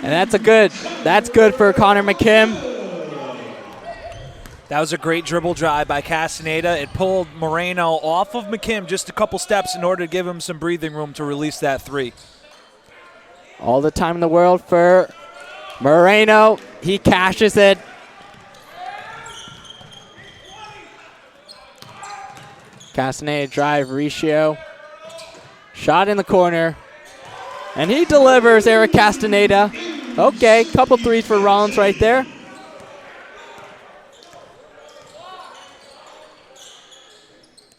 And that's good for Connor McKim. That was a great dribble drive by Castaneda. It pulled Moreno off of McKim just a couple steps in order to give him some breathing room to release that 3. All the time in the world for Moreno. He cashes it. Castaneda drive, Riccio. Shot in the corner. And he delivers, Eric Castaneda. Okay, couple threes for Rollins right there.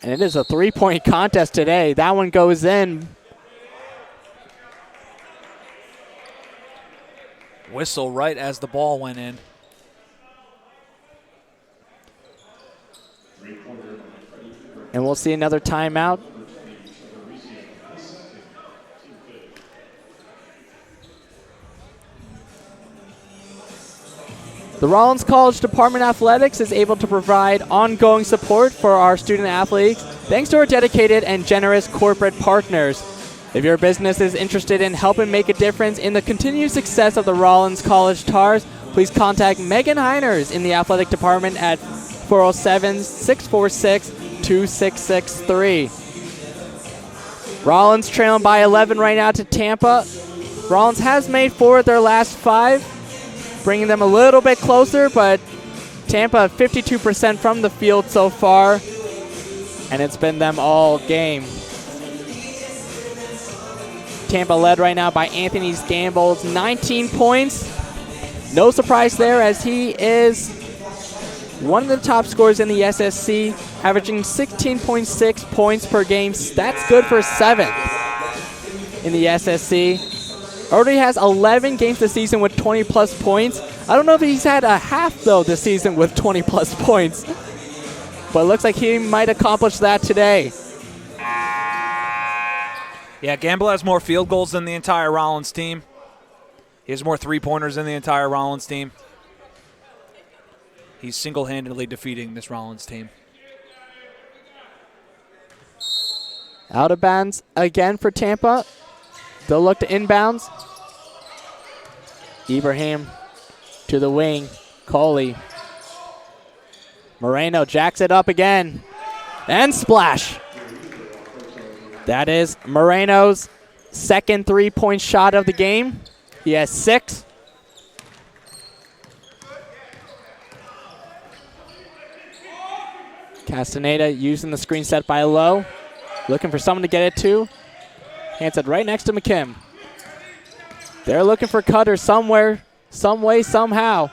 And it is a three-point contest today. That one goes in. Whistle right as the ball went in. And we'll see another timeout. The Rollins College Department of Athletics is able to provide ongoing support for our student athletes thanks to our dedicated and generous corporate partners. If your business is interested in helping make a difference in the continued success of the Rollins College Tars, please contact Megan Heiners in the athletic department at 407-646-2663. Rollins trailing by 11 right now to Tampa. Rollins has made 4 of their last 5. Bringing them a little bit closer, but Tampa 52% from the field so far, and it's been them all game. Tampa led right now by Anthony Gambles, 19 points. No surprise there, as he is one of the top scorers in the SSC, averaging 16.6 points per game. That's good for 7th in the SSC. Already has 11 games this season with 20-plus points. I don't know if he's had a half, though, this season with 20-plus points. But it looks like he might accomplish that today. Yeah, Gamble has more field goals than the entire Rollins team. He has more three-pointers than the entire Rollins team. He's single-handedly defeating this Rollins team. Out of bounds again for Tampa. They'll look to inbounds. Ibrahim to the wing. Coley. Moreno jacks it up again. And splash. That is Moreno's second three-point shot of the game. He has 6. Castaneda using the screen set by Lowe. Looking for someone to get it to. Hands it right next to McKim. They're looking for Cutter somewhere, some way, somehow.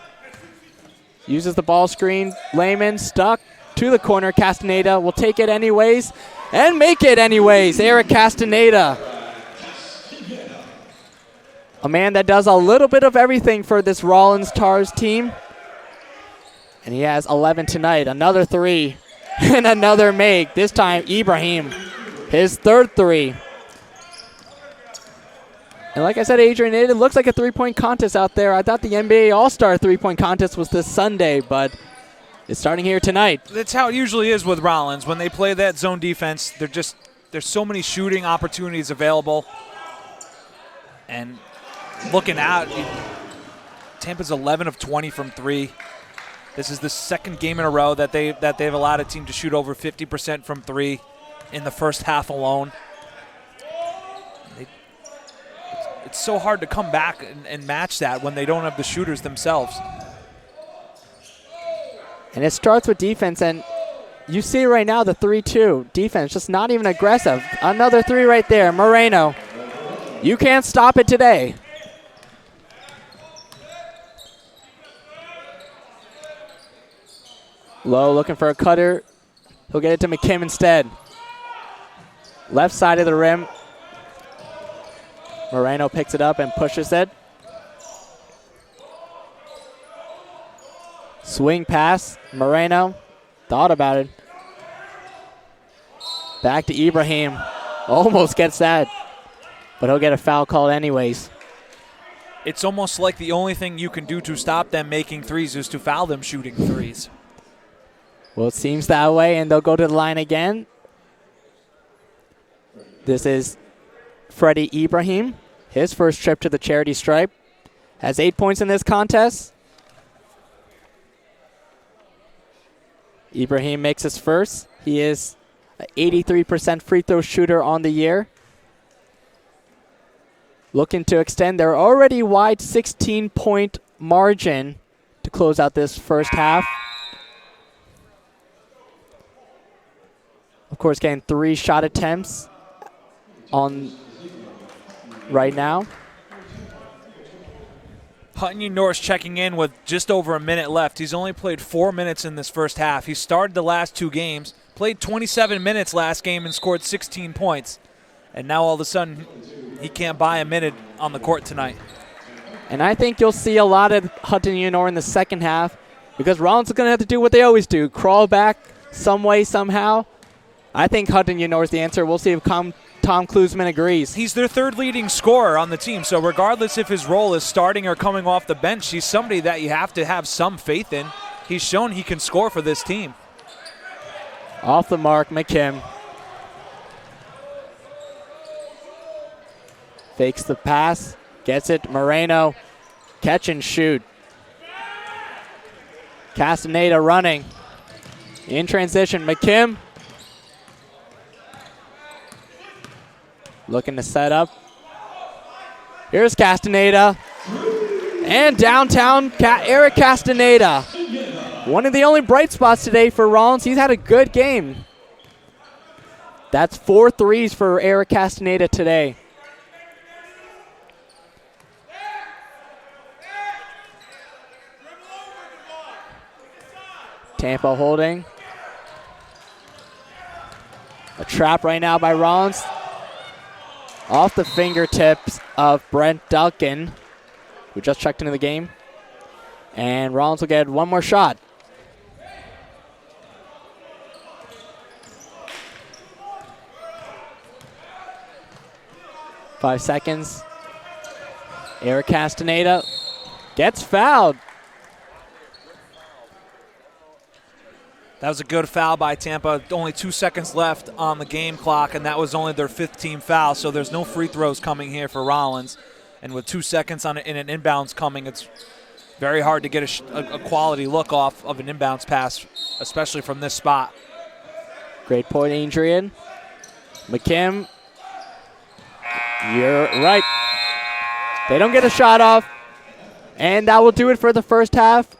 Uses the ball screen. Lehman stuck to the corner. Castaneda will take it anyways and make it anyways. Eric Castaneda. A man that does a little bit of everything for this Rollins Tars team. And he has 11 tonight. Another 3 and another make. This time Ibrahim, his 3rd 3. And like I said, Adrian, it looks like a three-point contest out there. I thought the NBA All-Star three-point contest was this Sunday, but it's starting here tonight. That's how it usually is with Rollins. When they play that zone defense, there's so many shooting opportunities available. And looking out, Tampa's 11 of 20 from 3. This is the second game in a row that they've allowed a team to shoot over 50% from 3 in the first half alone. It's so hard to come back and match that when they don't have the shooters themselves. And it starts with defense, and you see right now the 3-2 defense, just not even aggressive. Another 3 right there, Moreno. You can't stop it today. Lowe looking for a cutter. He'll get it to McKim instead. Left side of the rim. Moreno picks it up and pushes it. Swing pass. Moreno thought about it. Back to Ibrahim. Almost gets that, but he'll get a foul called anyways. It's almost like the only thing you can do to stop them making threes is to foul them shooting threes. Well, it seems that way, and they'll go to the line again. This is Freddie Ibrahim. His first trip to the charity stripe. Has 8 points in this contest. Ibrahim makes his first. He is an 83% free throw shooter on the year. Looking to extend their already wide 16-point margin to close out this first half. Of course, getting 3 shot attempts on right now. Hutton Norris checking in with just over a minute left. He's only played 4 minutes in this first half. He started the last 2 games, played 27 minutes last game and scored 16 points. And now all of a sudden he can't buy a minute on the court tonight. And I think you'll see a lot of Hutton Norris in the second half because Rollins is going to have to do what they always do, crawl back some way, somehow. I think Hutton Norris is the answer. We'll see if Tom Klusman agrees. He's their 3rd leading scorer on the team, so regardless if his role is starting or coming off the bench, he's somebody that you have to have some faith in. He's shown he can score for this team. Off the mark, McKim. Fakes the pass, gets it, Moreno, catch and shoot. Castaneda running. In transition, McKim. Looking to set up. Here's Castaneda. And downtown, Eric Castaneda. One of the only bright spots today for Rollins. He's had a good game. That's 4 threes for Eric Castaneda today. Tampa holding. A trap right now by Rollins. Off the fingertips of Brent Duncan, who just checked into the game. And Rollins will get one more shot. Five seconds. Eric Castaneda gets fouled. That was a good foul by Tampa. Only 2 seconds left on the game clock, and that was only their 5th team foul, so there's no free throws coming here for Rollins. And with 2 seconds on it in an inbounds coming, it's very hard to get a quality look off of an inbounds pass, especially from this spot. Great point, Adrian. McKim, you're right. They don't get a shot off, and that will do it for the first half.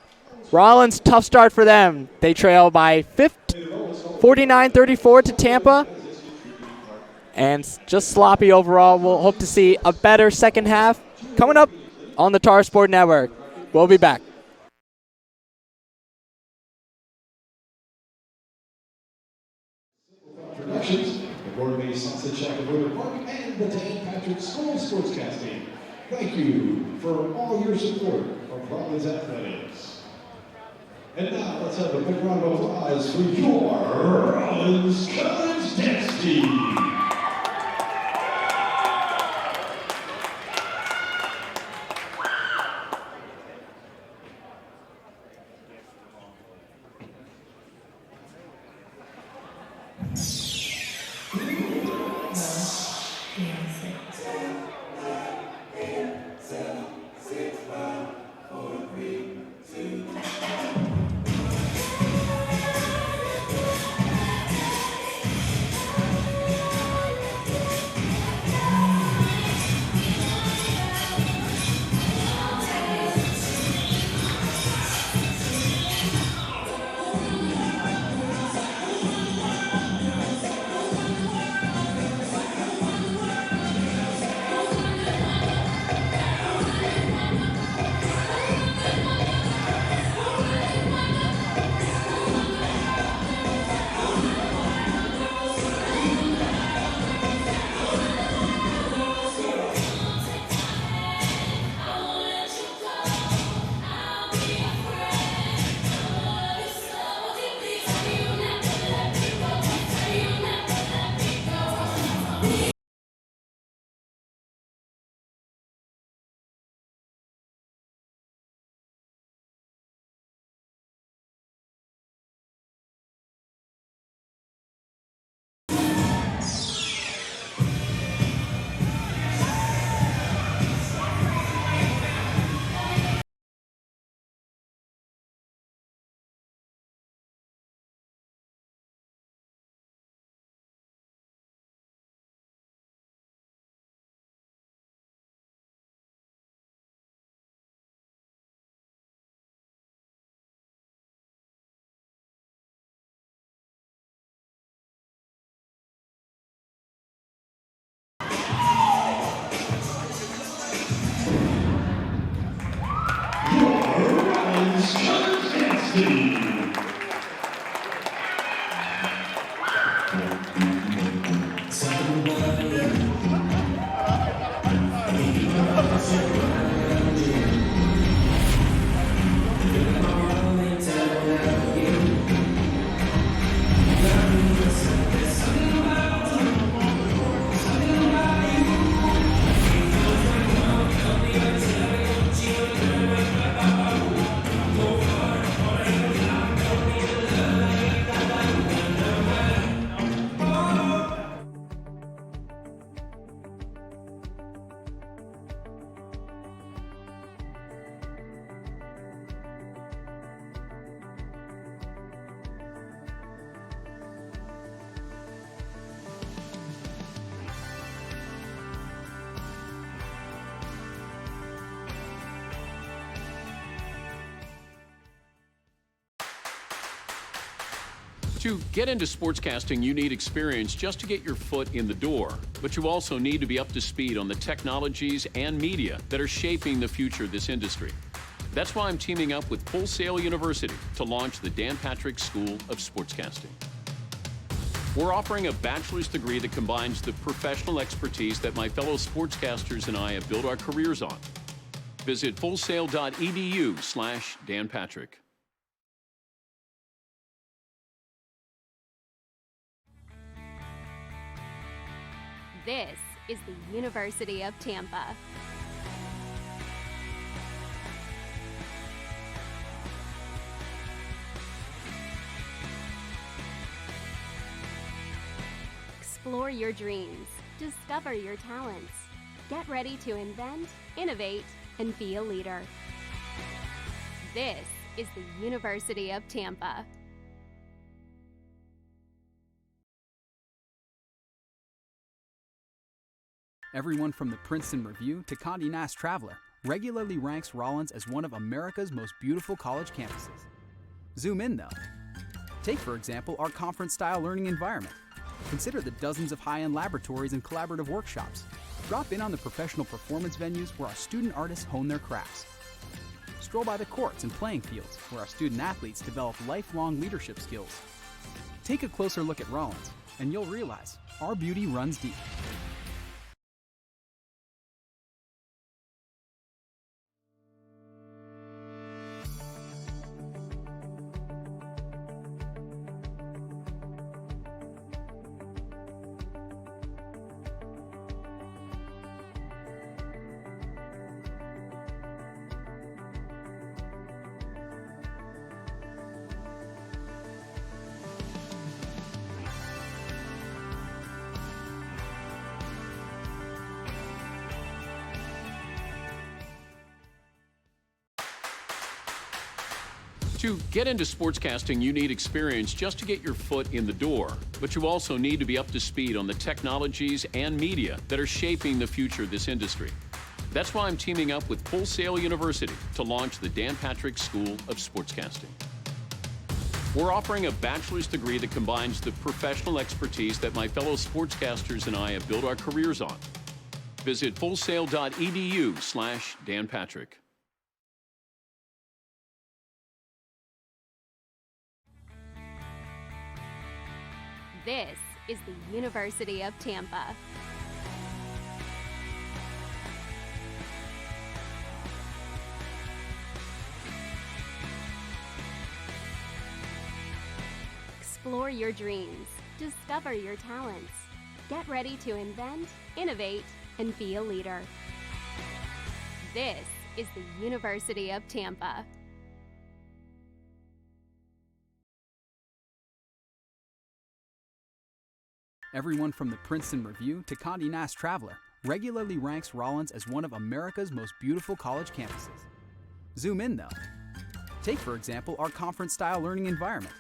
Rollins, tough start for them. They trail by 49-34 to Tampa. And just sloppy overall. We'll hope to see a better second half coming up on the Tar Sport Network. We'll be back. Productions, the Gourmet Sunset Shack of Woodland Park, and the Dane Patrick School Sportscasting. Thank you for all your support of Rollins Athletics. And now let's have a big round of applause for your Rollins College Dance Team. Sportscasting. To get into sportscasting, you need experience just to get your foot in the door. But you also need to be up to speed on the technologies and media that are shaping the future of this industry. That's why I'm teaming up with Full Sail University to launch the Dan Patrick School of Sportscasting. We're offering a bachelor's degree that combines the professional expertise that my fellow sportscasters and I have built our careers on. Visit fullsail.edu/Dan Patrick. This is the University of Tampa. Explore your dreams, discover your talents. Get ready to invent, innovate, and be a leader. This is the University of Tampa. Everyone from the Princeton Review to Condé Nast Traveler regularly ranks Rollins as one of America's most beautiful college campuses. Zoom in, though. Take, for example, our conference-style learning environment. Consider the dozens of high-end laboratories and collaborative workshops. Drop in on the professional performance venues where our student artists hone their crafts. Stroll by the courts and playing fields where our student athletes develop lifelong leadership skills. Take a closer look at Rollins, and you'll realize our beauty runs deep. To get into sportscasting, you need experience just to get your foot in the door. But you also need to be up to speed on the technologies and media that are shaping the future of this industry. That's why I'm teaming up with Full Sail University to launch the Dan Patrick School of Sportscasting. We're offering a bachelor's degree that combines the professional expertise that my fellow sportscasters and I have built our careers on. Visit fullsail.edu/Dan Patrick. This is the University of Tampa. Explore your dreams, discover your talents. Get ready to invent, innovate, and be a leader. This is the University of Tampa. Everyone from the Princeton Review to Condé Nast Traveler regularly ranks Rollins as one of America's most beautiful college campuses. Zoom in, though. Take, for example, our conference-style learning environment.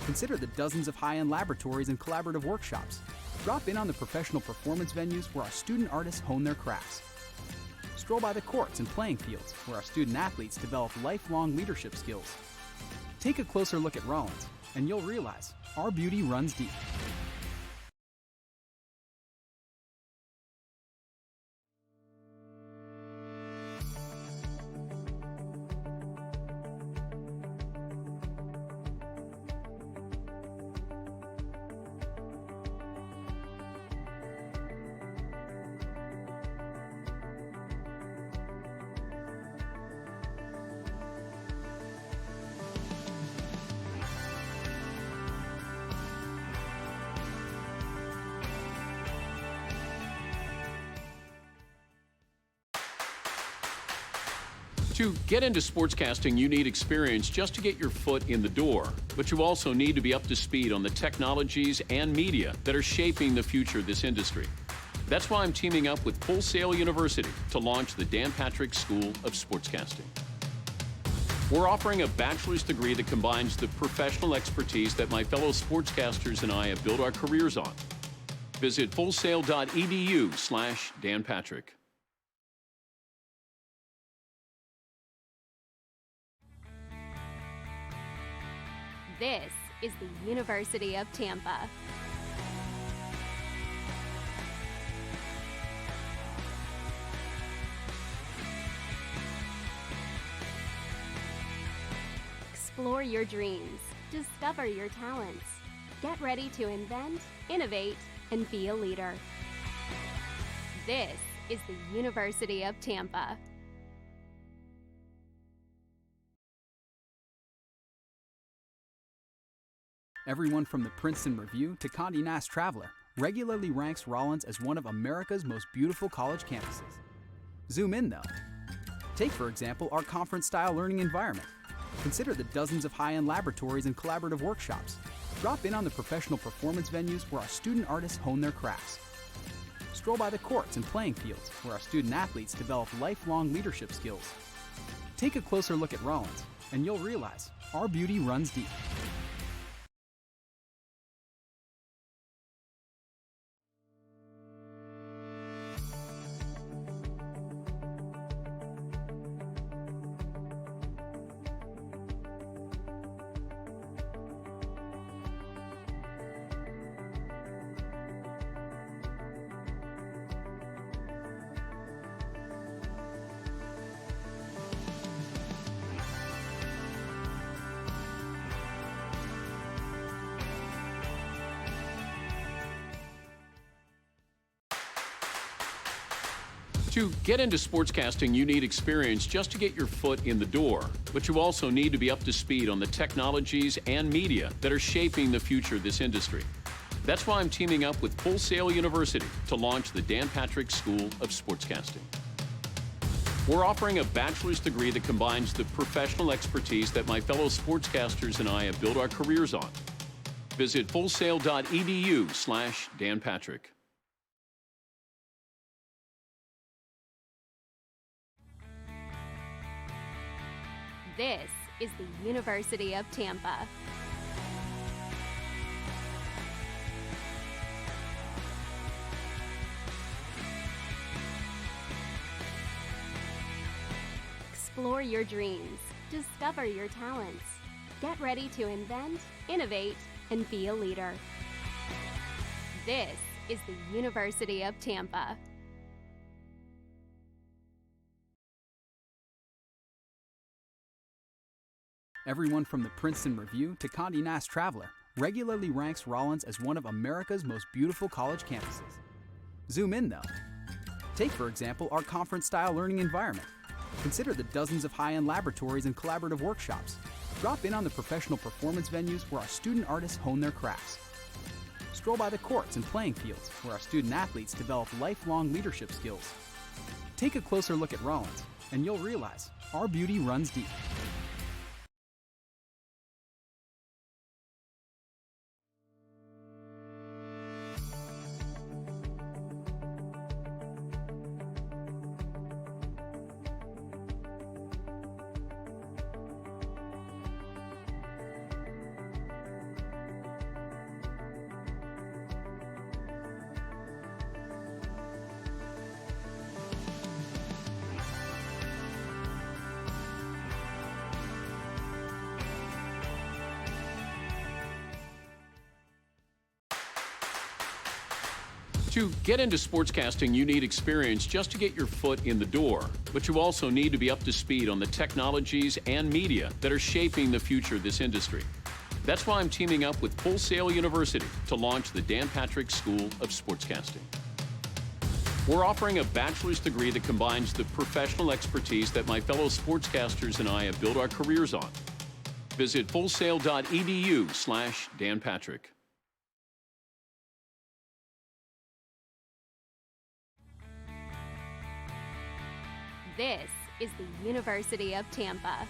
Consider the dozens of high-end laboratories and collaborative workshops. Drop in on the professional performance venues where our student artists hone their crafts. Stroll by the courts and playing fields where our student athletes develop lifelong leadership skills. Take a closer look at Rollins, and you'll realize our beauty runs deep. To get into sportscasting, you need experience just to get your foot in the door, but you also need to be up to speed on the technologies and media that are shaping the future of this industry. That's why I'm teaming up with Full Sail University to launch the Dan Patrick School of Sportscasting. We're offering a bachelor's degree that combines the professional expertise that my fellow sportscasters and I have built our careers on. Visit fullsail.edu/Dan Patrick. This is the University of Tampa. Explore your dreams, discover your talents. Get ready to invent, innovate, and be a leader. This is the University of Tampa. Everyone from the Princeton Review to Condé Nast Traveler regularly ranks Rollins as one of America's most beautiful college campuses. Zoom in, though. Take, for example, our conference-style learning environment. Consider the dozens of high-end laboratories and collaborative workshops. Drop in on the professional performance venues where our student artists hone their crafts. Stroll by the courts and playing fields where our student athletes develop lifelong leadership skills. Take a closer look at Rollins, and you'll realize our beauty runs deep. To get into sportscasting, you need experience just to get your foot in the door, but you also need to be up to speed on the technologies and media that are shaping the future of this industry. That's why I'm teaming up with Full Sail University to launch the Dan Patrick School of Sportscasting. We're offering a bachelor's degree that combines the professional expertise that my fellow sportscasters and I have built our careers on. Visit fullsail.edu/Dan Patrick. This is the University of Tampa. Explore your dreams, discover your talents. Get ready to invent, innovate, and be a leader. This is the University of Tampa. Everyone from the Princeton Review to Condé Nast Traveler regularly ranks Rollins as one of America's most beautiful college campuses. Zoom in, though. Take, for example, our conference-style learning environment. Consider the dozens of high-end laboratories and collaborative workshops. Drop in on the professional performance venues where our student artists hone their crafts. Stroll by the courts and playing fields where our student athletes develop lifelong leadership skills. Take a closer look at Rollins, and you'll realize our beauty runs deep. To get into sportscasting, you need experience just to get your foot in the door, but you also need to be up to speed on the technologies and media that are shaping the future of this industry. That's why I'm teaming up with Full Sail University to launch the Dan Patrick School of Sportscasting. We're offering a bachelor's degree that combines the professional expertise that my fellow sportscasters and I have built our careers on. Visit fullsail.edu/Dan Patrick. This is the University of Tampa.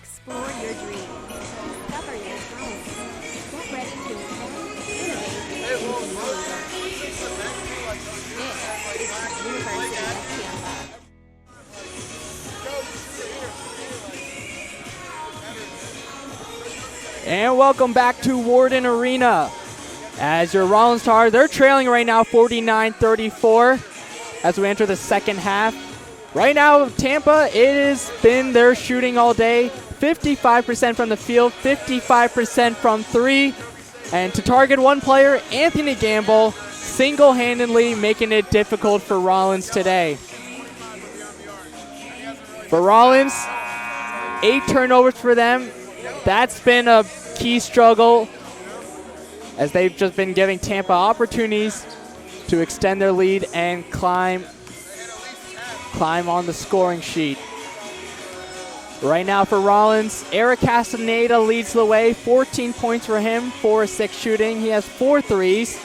Explore your dreams. Discover your talents. Get ready to invent, innovate, and be a leader. This is the University of Tampa. And welcome back to Warden Arena. As your Rollins Stars, they're trailing right now 49-34 as we enter the second half. Right now, Tampa, it has been their shooting all day. 55% from the field, 55% from three. And to target one player, Anthony Gamble, single-handedly making it difficult for Rollins today. For Rollins, 8 turnovers for them. That's been a key struggle as they've just been giving Tampa opportunities to extend their lead and climb on the scoring sheet. Right now for Rollins, Eric Castaneda leads the way, 14 points for him, 4 of 6 shooting. He has 4 threes.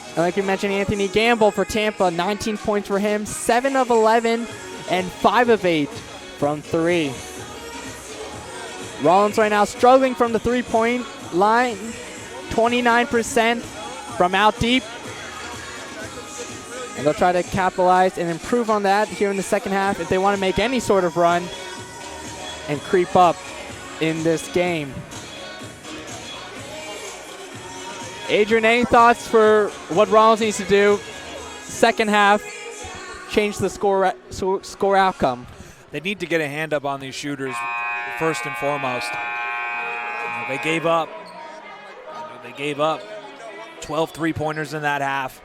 And like we mentioned, Anthony Gamble for Tampa, 19 points for him, 7 of 11 and 5 of 8 from 3. Rollins right now struggling from the three-point line, 29% from out deep. And they'll try to capitalize and improve on that here in the second half if they want to make any sort of run and creep up in this game. Adrian, any thoughts for what Rollins needs to do second half, change the score outcome? They need to get a hand up on these shooters first and foremost. They gave up 12 three-pointers in that half.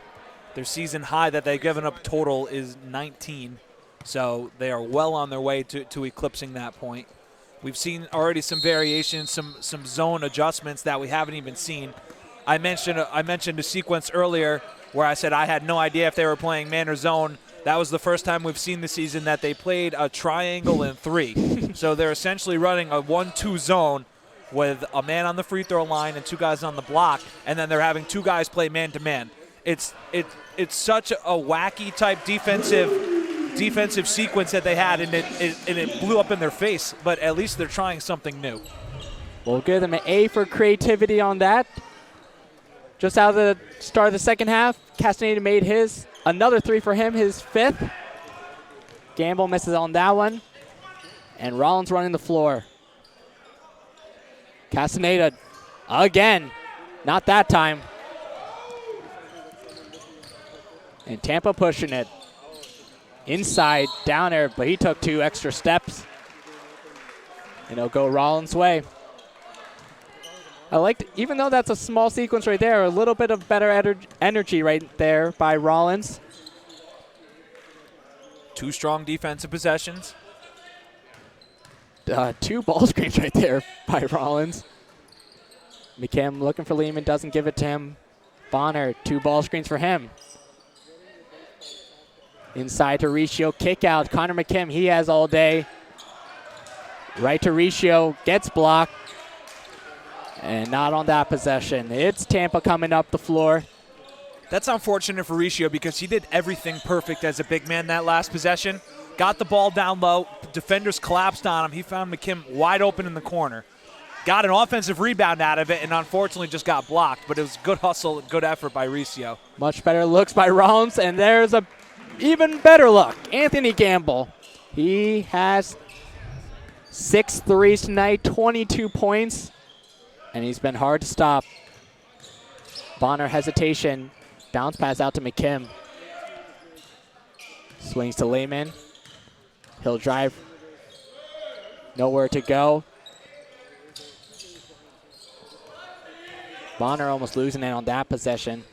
Their season high that they've given up total is 19. So they are well on their way to eclipsing that point. We've seen already some variations, some zone adjustments that we haven't even seen. I mentioned a sequence earlier where I said I had no idea if they were playing man or zone. That was the first time we've seen this season that they played a triangle and 3. So they're essentially running a 1-2 zone with a man on the free throw line and 2 guys on the block, and then they're having 2 guys play man-to-man. It's such a wacky type defensive sequence that they had, and it blew up in their face, but at least they're trying something new. We'll give them an A for creativity on that. Just out of the start of the second half, Castaneda made his. Another 3 for him, his 5th. Gamble misses on that one. And Rollins running the floor. Castaneda again. Not that time. And Tampa pushing it. Inside, down there, but he took 2 extra steps. And it'll go Rollins' way. I liked, even though that's a small sequence right there, a little bit of better energy right there by Rollins. 2 strong defensive possessions. 2 ball screens right there by Rollins. McKim looking for Lehman, doesn't give it to him. Bonner, 2 ball screens for him. Inside to Riccio, kick out. Connor McKim, he has all day. Right to Riccio, gets blocked. And not on that possession. It's Tampa coming up the floor. That's unfortunate for Riccio because he did everything perfect as a big man that last possession. Got the ball down low. Defenders collapsed on him. He found McKim wide open in the corner. Got an offensive rebound out of it and unfortunately just got blocked. But it was good hustle, good effort by Riccio. Much better looks by Rollins. And there's a even better look. Anthony Gamble. He has 6 threes tonight, 22 points. And he's been hard to stop. Bonner hesitation. Bounce pass out to McKim. Swings to Lehman. He'll drive. Nowhere to go. Bonner almost losing it on that possession.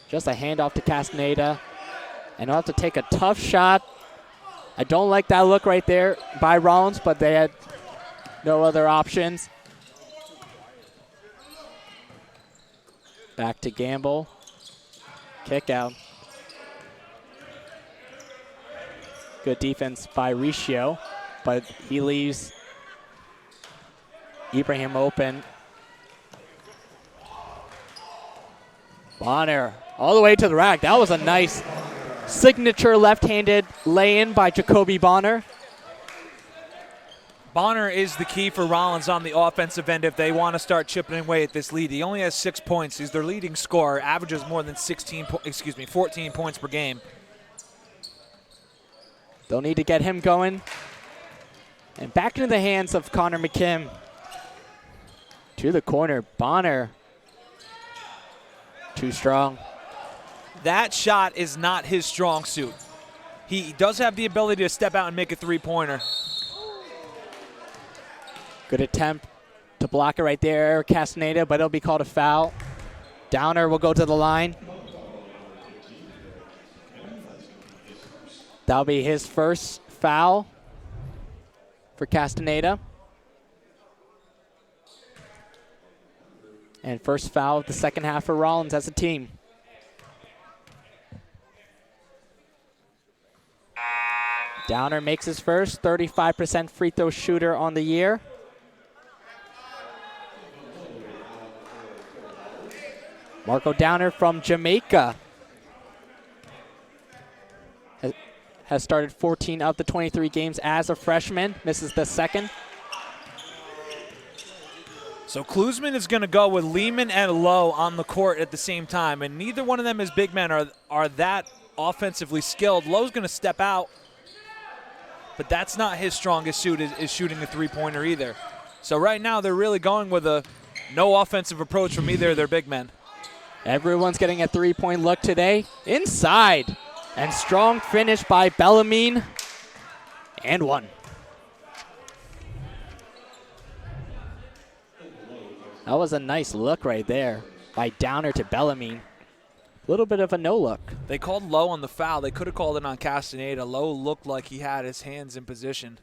Just a handoff to Castaneda. And he'll have to take a tough shot. I don't like that look right there by Rollins, but they had no other options. Back to Gamble. Kick out. Good defense by Riccio, but he leaves Ibrahim open. Bonner all the way to the rack. That was a nice signature left-handed lay-in by Jacoby Bonner. Bonner is the key for Rollins on the offensive end if they want to start chipping away at this lead. He only has 6 points. He's their leading scorer, averages more than 14 points per game. They'll need to get him going. And back into the hands of Connor McKim. To the corner, Bonner. Too strong. That shot is not his strong suit. He does have the ability to step out and make a three-pointer. Good attempt to block it right there, Castaneda, but it'll be called a foul. Downer will go to the line. That'll be his first foul for Castaneda. And first foul of the second half for Rollins as a team. Downer makes his first, 35% free throw shooter on the year. Marco Downer from Jamaica has started 14 of the 23 games as a freshman, misses the second. So Klusman is going to go with Lehman and Lowe on the court at the same time, and neither one of them as big men are that offensively skilled. Lowe's going to step out, but that's not his strongest suit, is shooting a three-pointer either. So right now they're really going with a no offensive approach from either of their big men. Everyone's getting a three-point look today. Inside. And strong finish by Bellarmine. And one. That was a nice look right there by Downer to Bellarmine. A little bit of a no look. They called Lowe on the foul. They could have called it on Castaneda. Lowe looked like he had his hands in position.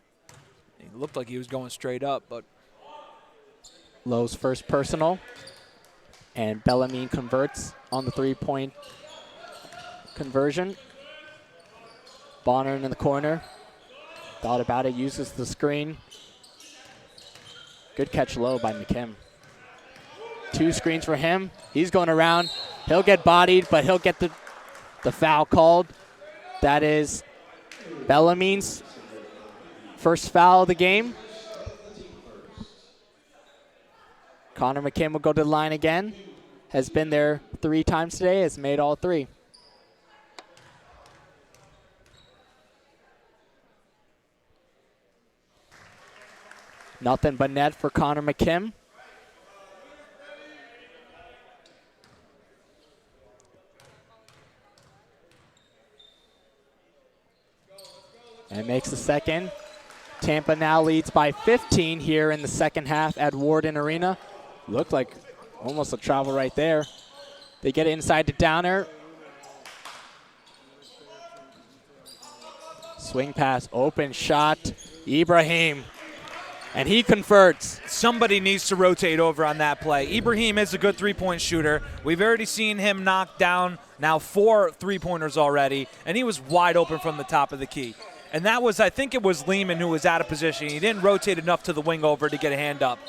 He looked like he was going straight up, but Lowe's first personal. And Bellarmine converts on the three-point conversion. Bonner in the corner. Thought about it, uses the screen. Good catch low by McKim. 2 screens for him. He's going around. He'll get bodied, but he'll get the foul called. That is Bellarmine's first foul of the game. Connor McKim will go to the line again. Has been there 3 times today, has made all 3. Nothing but net for Connor McKim. And makes the second. Tampa now leads by 15 here in the second half at Warden Arena. Looked like almost a travel right there. They get it inside to Downer. Swing pass, open shot, Ibrahim. And he converts. Somebody needs to rotate over on that play. Ibrahim is a good three-point shooter. We've already seen him knock down now 4 three-pointers already, and he was wide open from the top of the key. And that was, I think it was Lehman who was out of position. He didn't rotate enough to the wing over to get a hand up.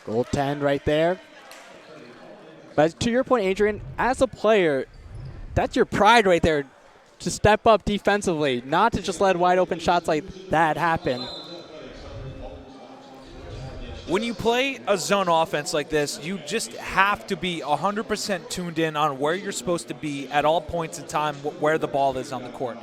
Goaltend right there. But to your point, Adrian, as a player, that's your pride right there, to step up defensively, not to just let wide open shots like that happen. When you play a zone offense like this, you just have to be 100% tuned in on where you're supposed to be at all points in time, where the ball is on the court.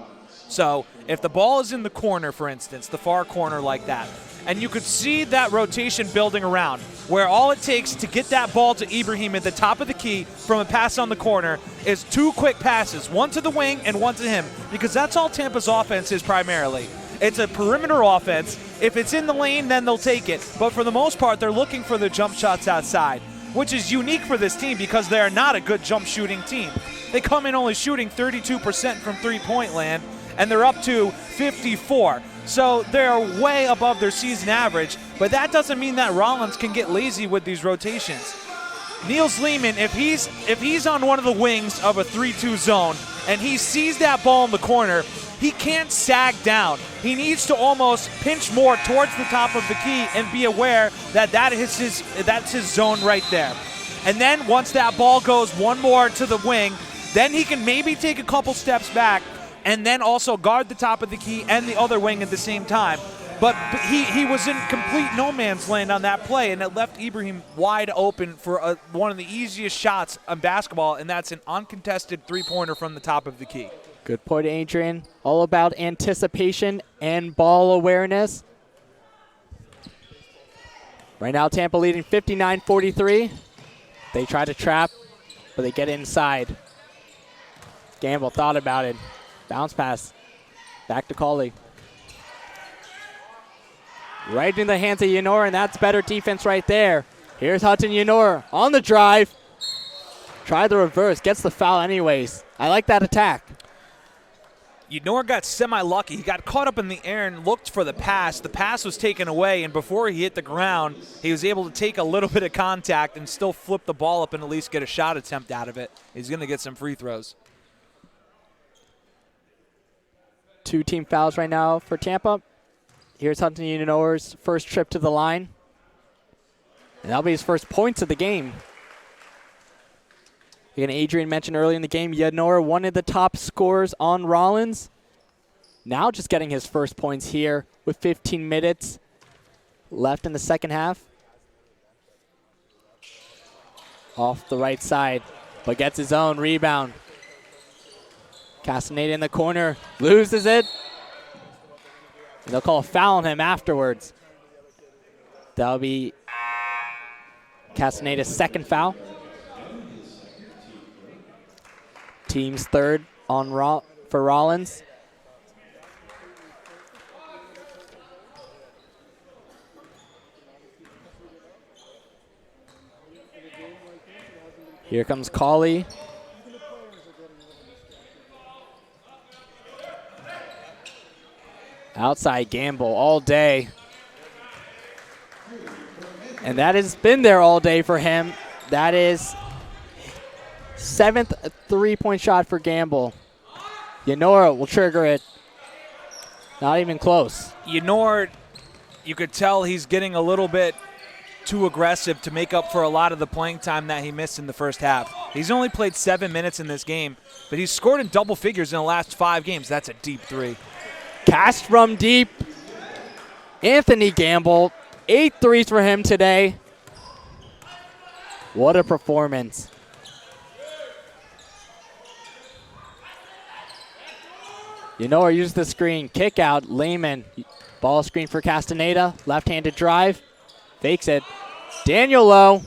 So if the ball is in the corner, for instance, the far corner like that, and you could see that rotation building around, where all it takes to get that ball to Ibrahim at the top of the key from a pass on the corner is 2 quick passes, one to the wing and one to him, because that's all Tampa's offense is primarily. It's a perimeter offense. If it's in the lane, then they'll take it. But for the most part, they're looking for the jump shots outside, which is unique for this team because they are not a good jump shooting team. They come in only shooting 32% from three-point land, and they're up to 54. So they're way above their season average, but that doesn't mean that Rollins can get lazy with these rotations. Niels Lehman, if he's on one of the wings of a 3-2 zone and he sees that ball in the corner, he can't sag down. He needs to almost pinch more towards the top of the key and be aware that that's his zone right there. And then once that ball goes one more to the wing, then he can maybe take a couple steps back and then also guard the top of the key and the other wing at the same time. But he was in complete no man's land on that play, and it left Ibrahim wide open for one of the easiest shots on basketball, and that's an uncontested three-pointer from the top of the key. Good point, Adrian. All about anticipation and ball awareness. Right now, Tampa leading 59-43. They try to trap, but they get inside. Gamble thought about it. Bounce pass. Back to Cauley. Right in the hands of Yenor, and that's better defense right there. Here's Hudson Yenor on the drive. Try the reverse. Gets the foul anyways. I like that attack. Yenor got semi-lucky. He got caught up in the air and looked for the pass. The pass was taken away, and before he hit the ground, he was able to take a little bit of contact and still flip the ball up and at least get a shot attempt out of it. He's going to get some free throws. 2 team fouls right now for Tampa. Here's Hudson Yenor's first trip to the line. And that'll be his first points of the game. Again, Adrian mentioned early in the game, Yenor, one of the top scorers on Rollins. Now just getting his first points here with 15 minutes left in the second half. Off the right side, but gets his own rebound. Castaneda in the corner, loses it. And they'll call a foul on him afterwards. That'll be Castaneda's second foul. Team's third on for Rollins. Here comes Cauley. Outside Gamble all day. And that has been there all day for him. That is 7th three-point shot for Gamble. Yenor will trigger it. Not even close. Yenor, you could tell he's getting a little bit too aggressive to make up for a lot of the playing time that he missed in the first half. He's only played 7 minutes in this game, but he's scored in double figures in the last 5 games. That's a deep three. Cast from deep. Anthony Gamble, 8 threes for him today. What a performance. Yenor used the screen. Kick out. Lehman. Ball screen for Castaneda. Left-handed drive. Fakes it. Daniel Lowe.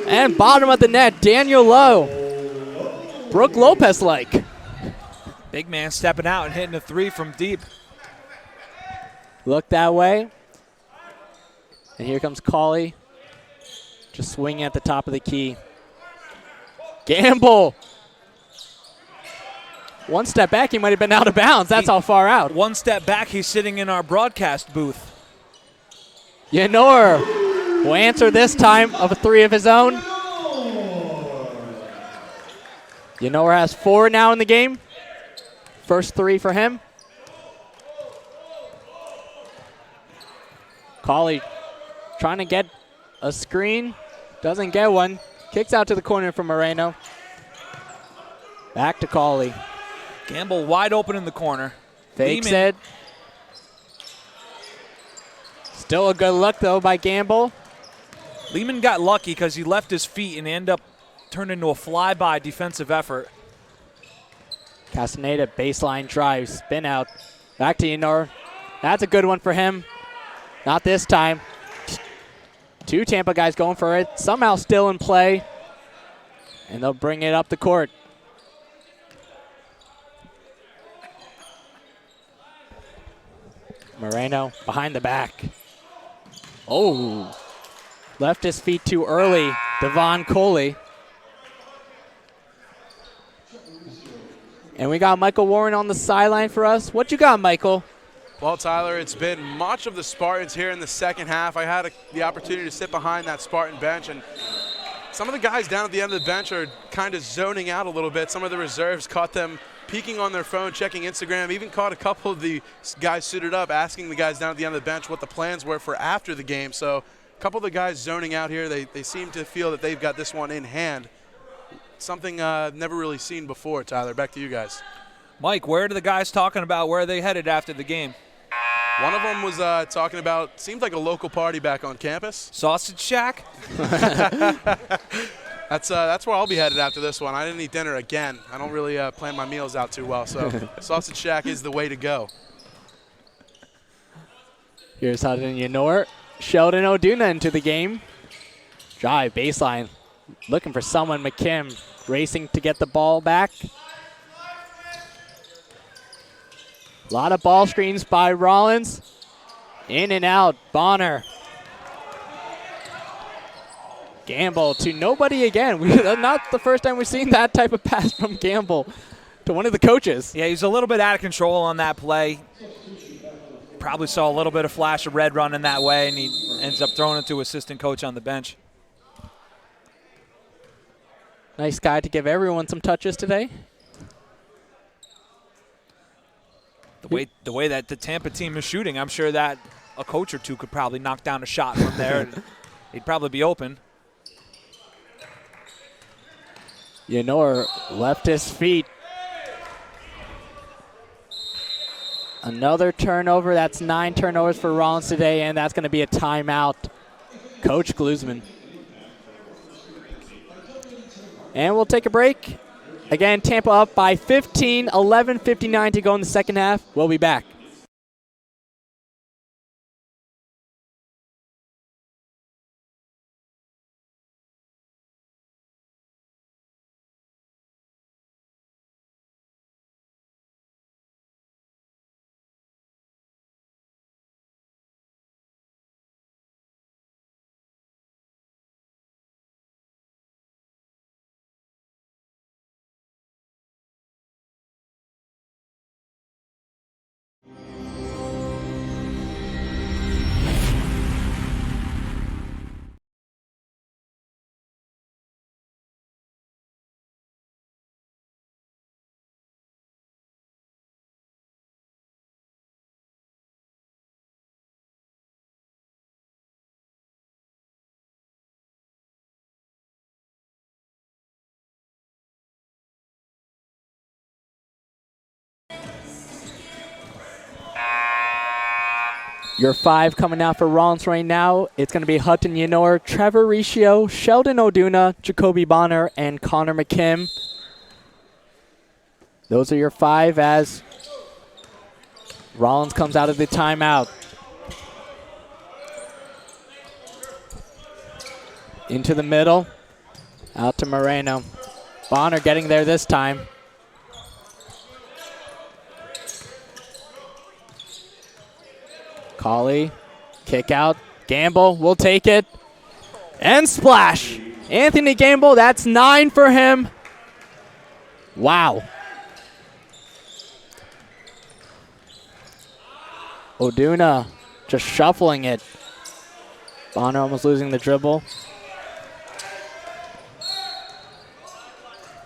And bottom of the net, Daniel Lowe. Brooke Lopez-like. Big man stepping out and hitting a three from deep. Look that way. And here comes Cauley. Just swinging at the top of the key. Gamble. One step back, he might have been out of bounds. That's how far out. One step back, he's sitting in our broadcast booth. Yenor will answer this time of a three of his own. Yenor has 4 now in the game. First 3 for him. Cauley trying to get a screen. Doesn't get one. Kicks out to the corner from Moreno. Back to Cauley. Gamble wide open in the corner. Fakes it. Still a good look, though, by Gamble. Lehman got lucky because he left his feet and ended up turned into a flyby defensive effort. Castaneda, baseline drive, spin out. Back to Yenor. That's a good one for him. Not this time. 2 Tampa guys going for it. Somehow still in play. And they'll bring it up the court. Moreno behind the back. Oh. Left his feet too early. Devon Coley. And we got Michael Warren on the sideline for us. What you got, Michael? Well, Tyler, it's been much of the Spartans here in the second half. I had the opportunity to sit behind that Spartan bench, and some of the guys down at the end of the bench are kind of zoning out a little bit. Some of the reserves caught them peeking on their phone, checking Instagram, even caught a couple of the guys suited up asking the guys down at the end of the bench what the plans were for after the game. So couple of the guys zoning out here, they seem to feel that they've got this one in hand. Something never really seen before, Tyler. Back to you guys. Mike, where are the guys talking about? Where are they headed after the game? One of them was talking about, seemed like a local party back on campus. Sausage Shack? That's where I'll be headed after this one. I didn't eat dinner again. I don't really plan my meals out too well, so Sausage Shack is the way to go. Here's Hutton Yenor. Sheldon O'Duna into the game. Drive, baseline. Looking for someone. McKim racing to get the ball back. A lot of ball screens by Rollins. In and out, Bonner. Gamble to nobody again. Not the first time we've seen that type of pass from Gamble to one of the coaches. Yeah, he's a little bit out of control on that play. Probably saw a little bit of flash of red running that way, and he ends up throwing it to assistant coach on the bench. Nice guy to give everyone some touches today. The way that the Tampa team is shooting, I'm sure that a coach or two could probably knock down a shot from there. And he'd probably be open. Yenor left his feet. Another turnover. That's 9 turnovers for Rollins today, and that's going to be a timeout. Coach Glusman. And we'll take a break. Again, Tampa up by 15, 11:59 to go in the second half. We'll be back. Your 5 coming out for Rollins right now. It's going to be Hutton Yenor, Trevor Riccio, Sheldon O'Duna, Jacoby Bonner, and Connor McKim. Those are your 5 as Rollins comes out of the timeout. Into the middle. Out to Moreno. Bonner getting there this time. Colley, kick out, Gamble will take it, and splash. Anthony Gamble, that's 9 for him. Wow. O'Duna just shuffling it. Bonner almost losing the dribble.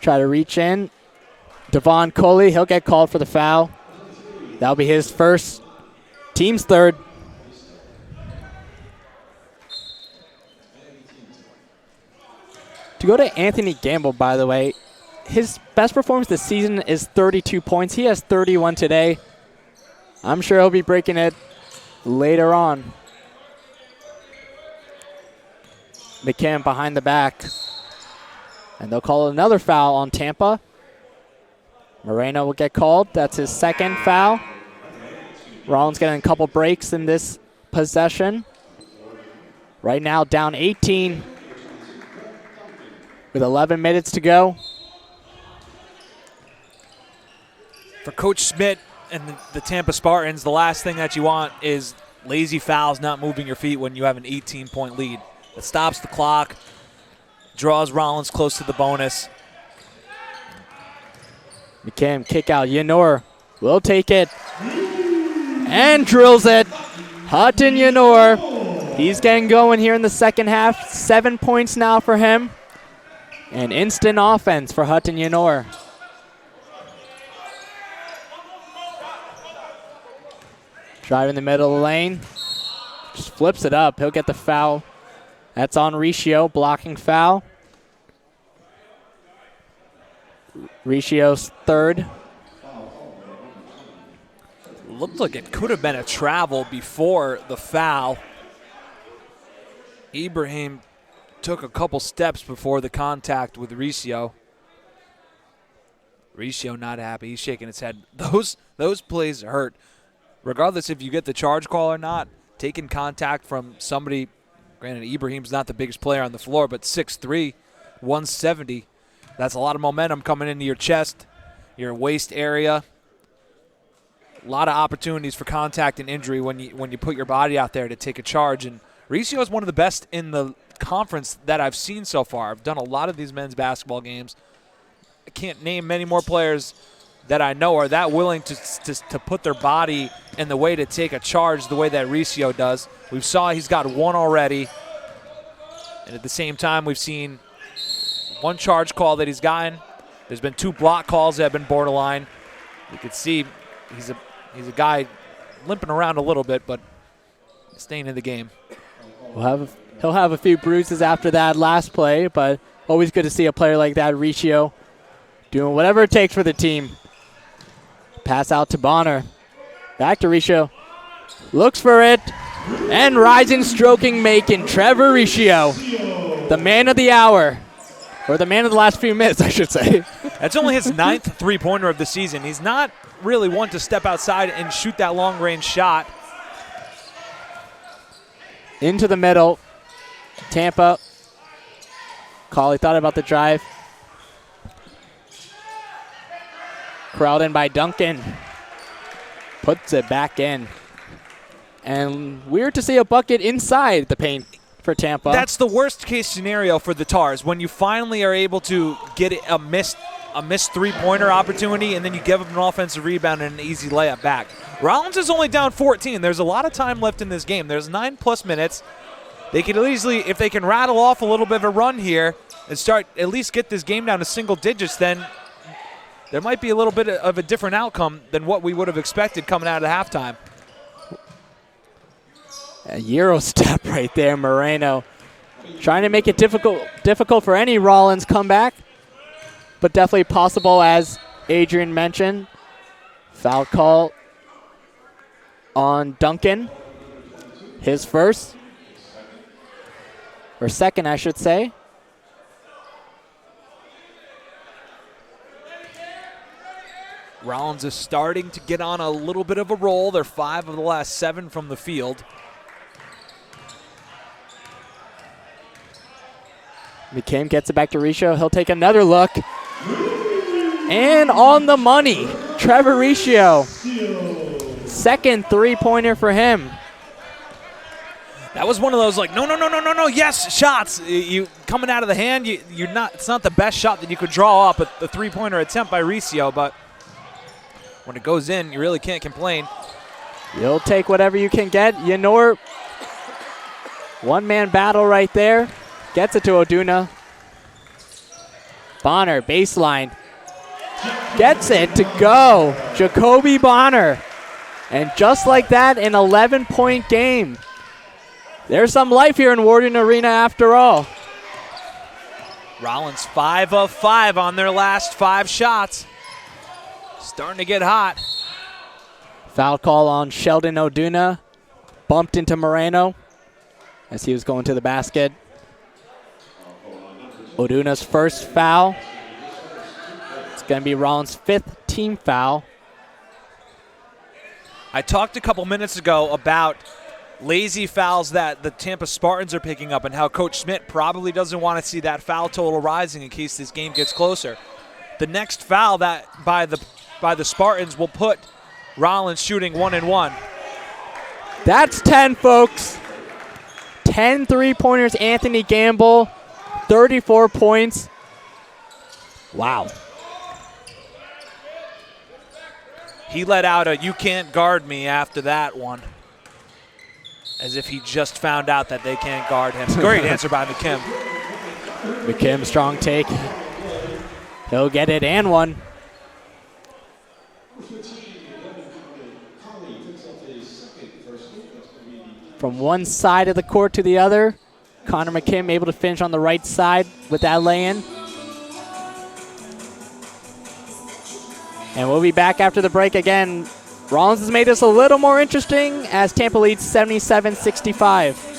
Try to reach in. Devon Coley, he'll get called for the foul. That'll be his first. Team's third. To go to Anthony Gamble, by the way, his best performance this season is 32 points. He has 31 today. I'm sure he'll be breaking it later on. McKim behind the back. And they'll call another foul on Tampa. Moreno will get called. That's his second foul. Rollins getting a couple breaks in this possession. Right now down 18 with 11 minutes to go. For Coach Schmidt and the Tampa Spartans, the last thing that you want is lazy fouls, not moving your feet when you have an 18-point lead. It stops the clock, draws Rollins close to the bonus. McKim, kick out. Yenor will take it. And drills it. Hutton Yenor. He's getting going here in the second half. 7 points now for him. And instant offense for Hutton Yenor. Drive in the middle of the lane. Just flips it up. He'll get the foul That's on Riccio, blocking foul. Riccio's third. Looked like it could have been a travel before the foul. Ibrahim took a couple steps before the contact with Riccio. Riccio not happy. He's shaking his head. Those plays hurt. Regardless if you get the charge call or not, taking contact from somebody, granted Ibrahim's not the biggest player on the floor, but 6'3", 170. That's a lot of momentum coming into your chest, your waist area. A lot of opportunities for contact and injury when you put your body out there to take a charge. And Riccio is one of the best in the conference that I've seen so far. I've done a lot of these men's basketball games. I can't name many more players that I know are that willing to put their body in the way to take a charge the way that Riccio does. We saw he's got one already. And at the same time, we've seen one charge call that he's gotten. There's been 2 block calls that have been borderline. You can see he's a guy limping around a little bit, but staying in the game. He'll have a few bruises after that last play, but always good to see a player like that, Riccio, doing whatever it takes for the team. Pass out to Bonner. Back to Riccio. Looks for it. And rising, stroking, making. Trevor Riccio, the man of the hour. Or the man of the last few minutes, I should say. That's only his 9th three-pointer of the season. He's not really one to step outside and shoot that long-range shot. Into the middle. Tampa. Cauley thought about the drive. Corralled in by Duncan. Puts it back in. And weird to see a bucket inside the paint for Tampa. That's the worst case scenario for the Tars, when you finally are able to get a missed three-pointer opportunity and then you give them an offensive rebound and an easy layup back. Rollins is only down 14. There's a lot of time left in this game. There's 9+ minutes. They could easily, if they can rattle off a little bit of a run here and start at least get this game down to single digits, then there might be a little bit of a different outcome than what we would have expected coming out of halftime. A Euro step right there, Moreno. Trying to make it difficult for any Rollins comeback, but definitely possible, as Adrian mentioned. Foul call on Duncan. His first. Or second, I should say. Rollins is starting to get on a little bit of a roll. They're 5 of the last 7 from the field. McKim gets it back to Riccio. He'll take another look. And on the money, Trevor Riccio. Second three-pointer for him. That was one of those like, no, yes, shots. You coming out of the hand, you're not. It's not the best shot that you could draw up, the three-pointer attempt by Riccio, but when it goes in, you really can't complain. You'll take whatever you can get. Yenor, one-man battle right there. Gets it to Oduna. Bonner, baseline. Gets it to go. Jacoby Bonner. And just like that, an 11-point game. There's some life here in Warden Arena after all. Rollins 5 of 5 on their last 5 shots. Starting to get hot. Foul call on Sheldon Oduna. Bumped into Moreno as he was going to the basket. Oduna's first foul. It's going to be Rollins' 5th team foul. I talked a couple minutes ago about lazy fouls that the Tampa Spartans are picking up and how Coach Schmidt probably doesn't want to see that foul total rising in case this game gets closer. The next foul that by the Spartans will put Rollins shooting 1-1. That's 10, folks. 10 three-pointers, Anthony Gamble. 34 points. Wow. He let out a "you can't guard me" after that one, as if he just found out that they can't guard him. Great answer by McKim. McKim, strong take. He'll get it and one. From one side of the court to the other. Connor McKim able to finish on the right side with that lay-in. And we'll be back after the break again. Rollins has made this a little more interesting as Tampa leads 77-65.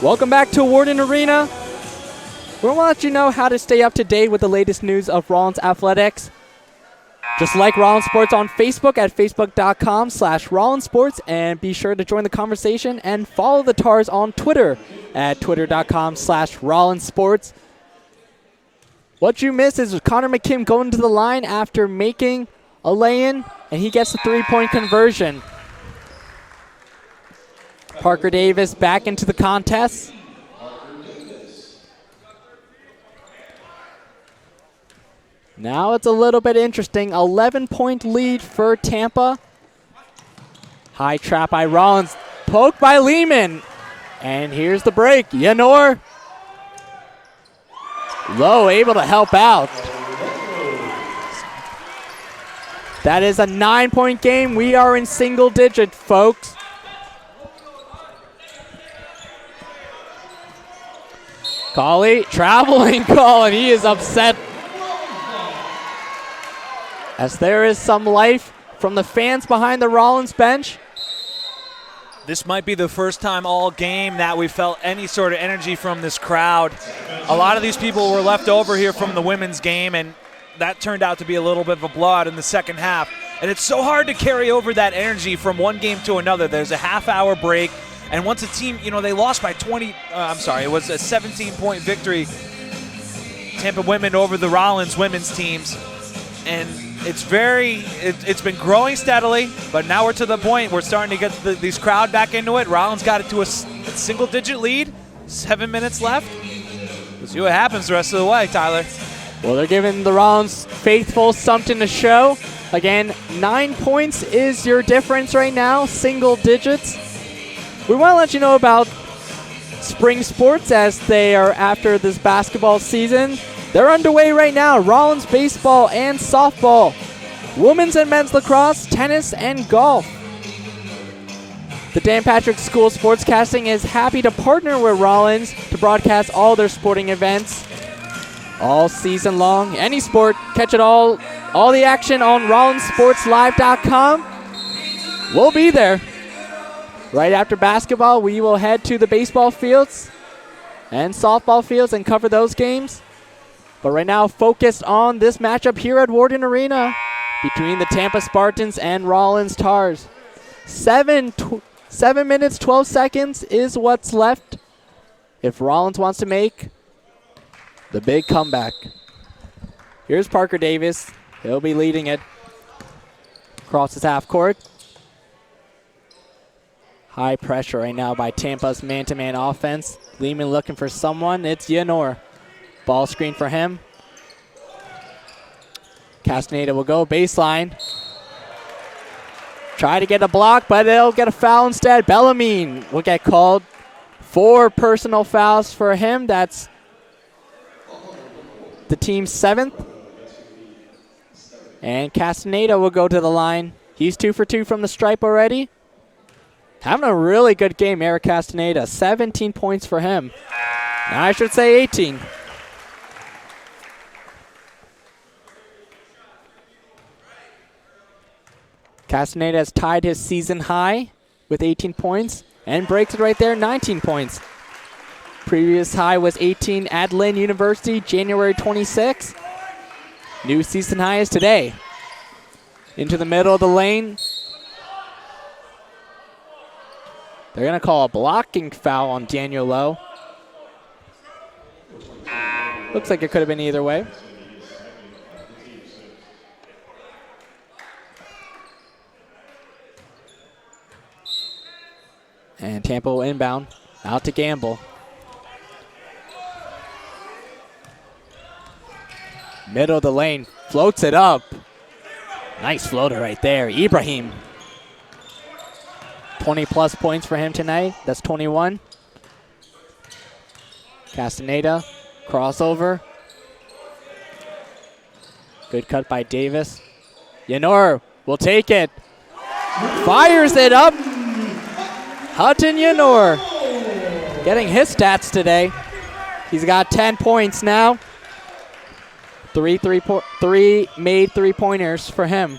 Welcome back to Warden Arena. We want to let you know how to stay up to date with the latest news of Rollins Athletics. Just like Rollins Sports on Facebook at facebook.com/Rollins Sports, and be sure to join the conversation and follow the Tars on Twitter at twitter.com/Rollins Sports. What you missed is Connor McKim going to the line after making a lay-in, and he gets a three-point conversion. Parker Davis back into the contest. Now it's a little bit interesting. 11-point lead for Tampa. High trap by Rollins. Poked by Lehman. And here's the break. Yanor. Lowe able to help out. That is a 9-point game. We are in single digit, folks. Cauley, traveling call, and he is upset. As there is some life from the fans behind the Rollins bench. This might be the first time all game that we felt any sort of energy from this crowd. A lot of these people were left over here from the women's game, and that turned out to be a little bit of a blowout in the second half. And it's so hard to carry over that energy from one game to another. There's a half-hour break. And once a team, they lost by it was a 17-point victory, Tampa women over the Rollins women's teams. And it's been growing steadily, but now we're to the point we're starting to get these crowd back into it. Rollins got it to a single-digit lead, 7 minutes left. We'll see what happens the rest of the way, Tyler. Well, they're giving the Rollins faithful something to show. Again, 9 points is your difference right now, single digits. We want to let you know about spring sports as they are after this basketball season. They're underway right now. Rollins baseball and softball, women's and men's lacrosse, tennis, and golf. The Dan Patrick School of Sportscasting is happy to partner with Rollins to broadcast all their sporting events all season long. Any sport, catch it all the action on rollinsportslive.com. We'll be there. Right after basketball, we will head to the baseball fields and softball fields and cover those games. But right now, focused on this matchup here at Warden Arena between the Tampa Spartans and Rollins Tars. 7 minutes, 12 seconds is what's left if Rollins wants to make the big comeback. Here's Parker Davis. He'll be leading it across his half court. High pressure right now by Tampa's man-to-man offense. Lehman looking for someone. It's Yanor. Ball screen for him. Castaneda will go baseline. Try to get a block, but they'll get a foul instead. Bellarmine will get called. 4 personal fouls for him. That's the team's 7th. And Castaneda will go to the line. He's 2 for 2 from the stripe already. Having a really good game, Eric Castaneda. 17 points for him. Now I should say 18. Castaneda has tied his season high with 18 points and breaks it right there, 19 points. Previous high was 18 at Lynn University, January 26. New season high is today. Into the middle of the lane. They're going to call a blocking foul on Daniel Lowe. Looks like it could have been either way. And Tampa will inbound. Out to Gamble. Middle of the lane. Floats it up. Nice floater right there. Ibrahim. 20-plus points for him tonight. That's 21. Castaneda. Crossover. Good cut by Davis. Yanor will take it. Fires it up. Hutton Yanor getting his stats today. He's got 10 points now. Three made three-pointers for him.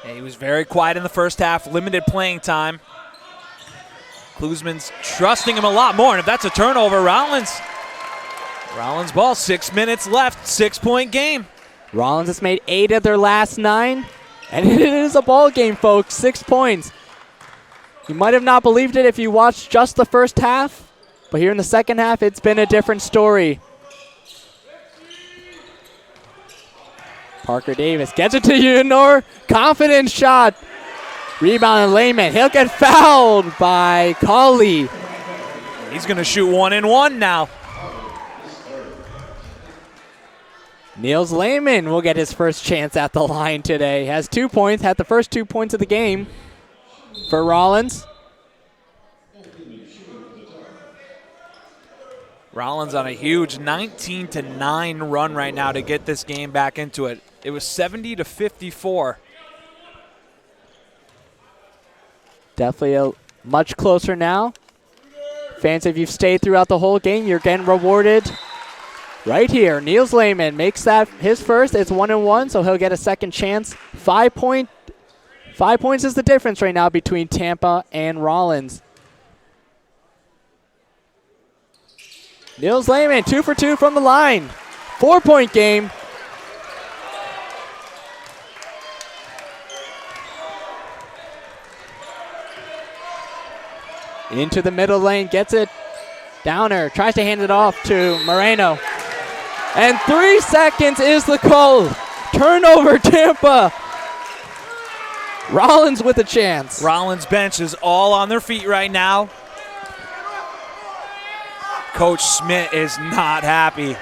And he was very quiet in the first half, limited playing time. Klusman's trusting him a lot more, and if that's a turnover, Rollins ball, 6 minutes left, 6-point game. Rollins has made 8 of their last 9, and it is a ball game, folks, 6 points. You might have not believed it if you watched just the first half, but here in the second half, it's been a different story. Parker Davis gets it to Unor. Confident shot. Rebound and Lehman. He'll get fouled by Colley. He's going to shoot 1-and-1 now. Niels Lehman will get his first chance at the line today. Has 2 points, had the first 2 points of the game for Rollins. Rollins on a huge 19-9 run right now to get this game back into it. It was 70-54. Definitely a much closer now. Fans, if you've stayed throughout the whole game, you're getting rewarded right here. Niels Lehman makes that his first. It's 1-and-1, so he'll get a second chance. 5 points is the difference right now between Tampa and Rollins. Niels Lehman, 2 for 2 from the line. 4-point game. Into the middle lane, gets it. Downer tries to hand it off to Moreno. And 3 seconds is the call. Turnover, Tampa. Rollins with a chance. Rollins bench is all on their feet right now. Coach Schmidt is not happy.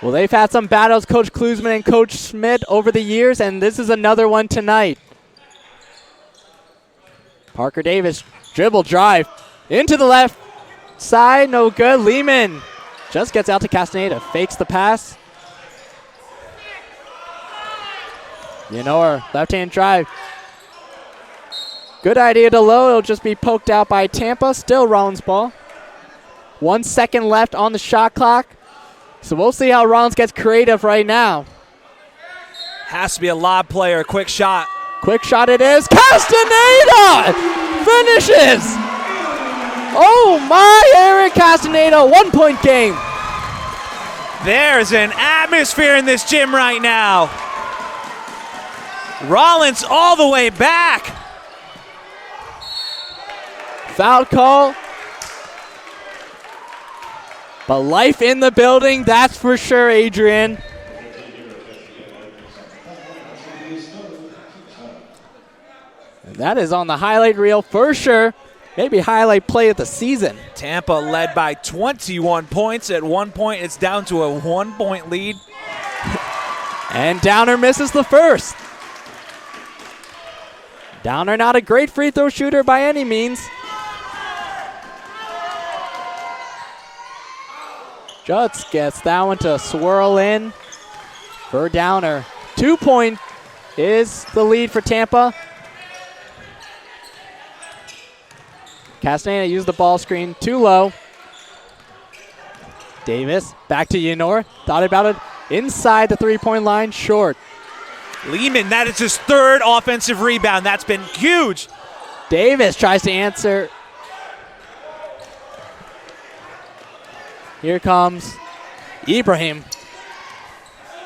Well, they've had some battles, Coach Klusman and Coach Schmidt, over the years, and this is another one tonight. Parker Davis, dribble drive, into the left side, no good. Lehman just gets out to Castaneda, fakes the pass. Yanor, left-hand drive. Good idea to Lowe, it'll just be poked out by Tampa, still Rollins ball. 1 second left on the shot clock. So we'll see how Rollins gets creative right now. Has to be a lob player, quick shot. Quick shot it is. Castaneda finishes. Oh my, Eric Castaneda, 1-point game. There's an atmosphere in this gym right now. Rollins all the way back. Foul call. But life in the building, that's for sure, Adrian. And that is on the highlight reel for sure. Maybe highlight play of the season. Tampa led by 21 points. At one point, it's down to a 1-point lead. And Downer misses the first. Downer not a great free throw shooter by any means. Jutz gets that one to swirl in for Downer. 2-point is the lead for Tampa. Castaneda used the ball screen too low. Davis back to Yanor. Thought about it inside the 3-point line, short. Lehman, that is his third offensive rebound. That's been huge. Davis tries to answer. Here comes Ibrahim.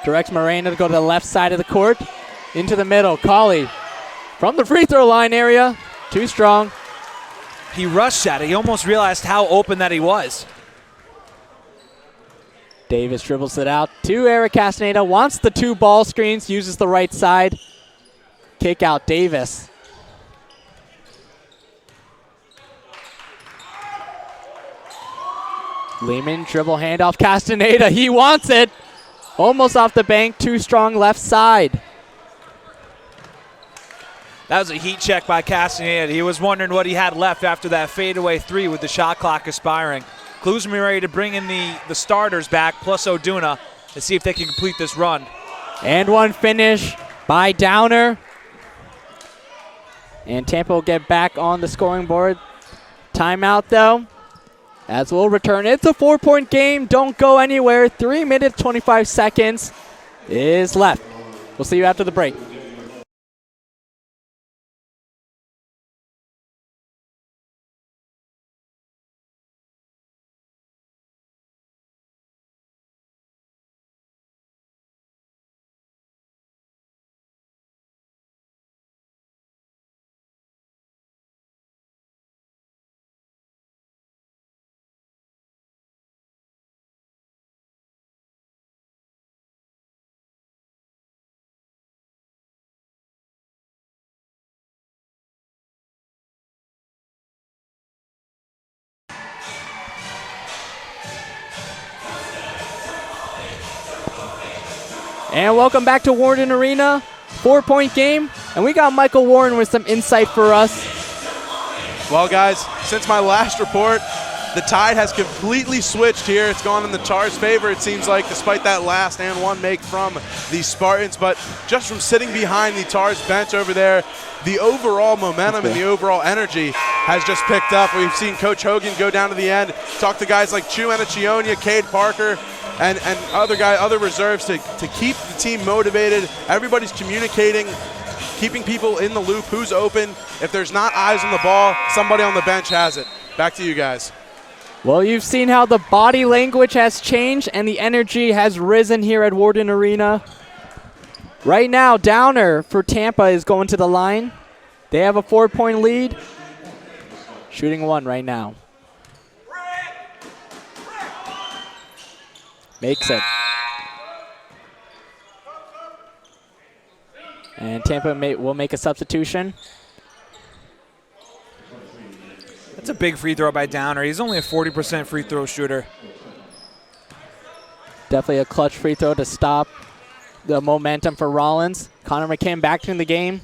Directs Moreno to go to the left side of the court. Into the middle. Cauley from the free throw line area. Too strong. He rushed at it. He almost realized how open that he was. Davis dribbles it out to Eric Castaneda. Wants the 2 ball screens. Uses the right side. Kick out Davis. Lehman dribble handoff. Castaneda. He wants it. Almost off the bank. Too strong left side. That was a heat check by Castaneda. He was wondering what he had left after that fadeaway 3 with the shot clock expiring. Klusman ready to bring in the starters back, plus Oduna, to see if they can complete this run. And one finish by Downer. And Tampa will get back on the scoring board. Timeout, though, as we'll return. It's a 4-point game. Don't go anywhere. 3 minutes, 25 seconds is left. We'll see you after the break. And welcome back to Warden Arena. 4-point game. And we got Michael Warren with some insight for us. Well, guys, since my last report, the tide has completely switched here. It's gone in the Tars' favor, it seems like, despite that last and one make from the Spartans. But just from sitting behind the Tars bench over there, the overall momentum and the overall energy has just picked up. We've seen Coach Hogan go down to the end, talk to guys like Chu Anacionia, Cade Parker, and other reserves to keep the team motivated. Everybody's communicating, keeping people in the loop, who's open. If there's not eyes on the ball, somebody on the bench has it. Back to you guys. Well, you've seen how the body language has changed and the energy has risen here at Warden Arena. Right now, Downer for Tampa is going to the line. They have a 4-point lead. Shooting 1 right now. Makes it. And Tampa will make a substitution. That's a big free throw by Downer. He's only a 40% free throw shooter. Definitely a clutch free throw to stop the momentum for Rollins. Connor McCann back in the game.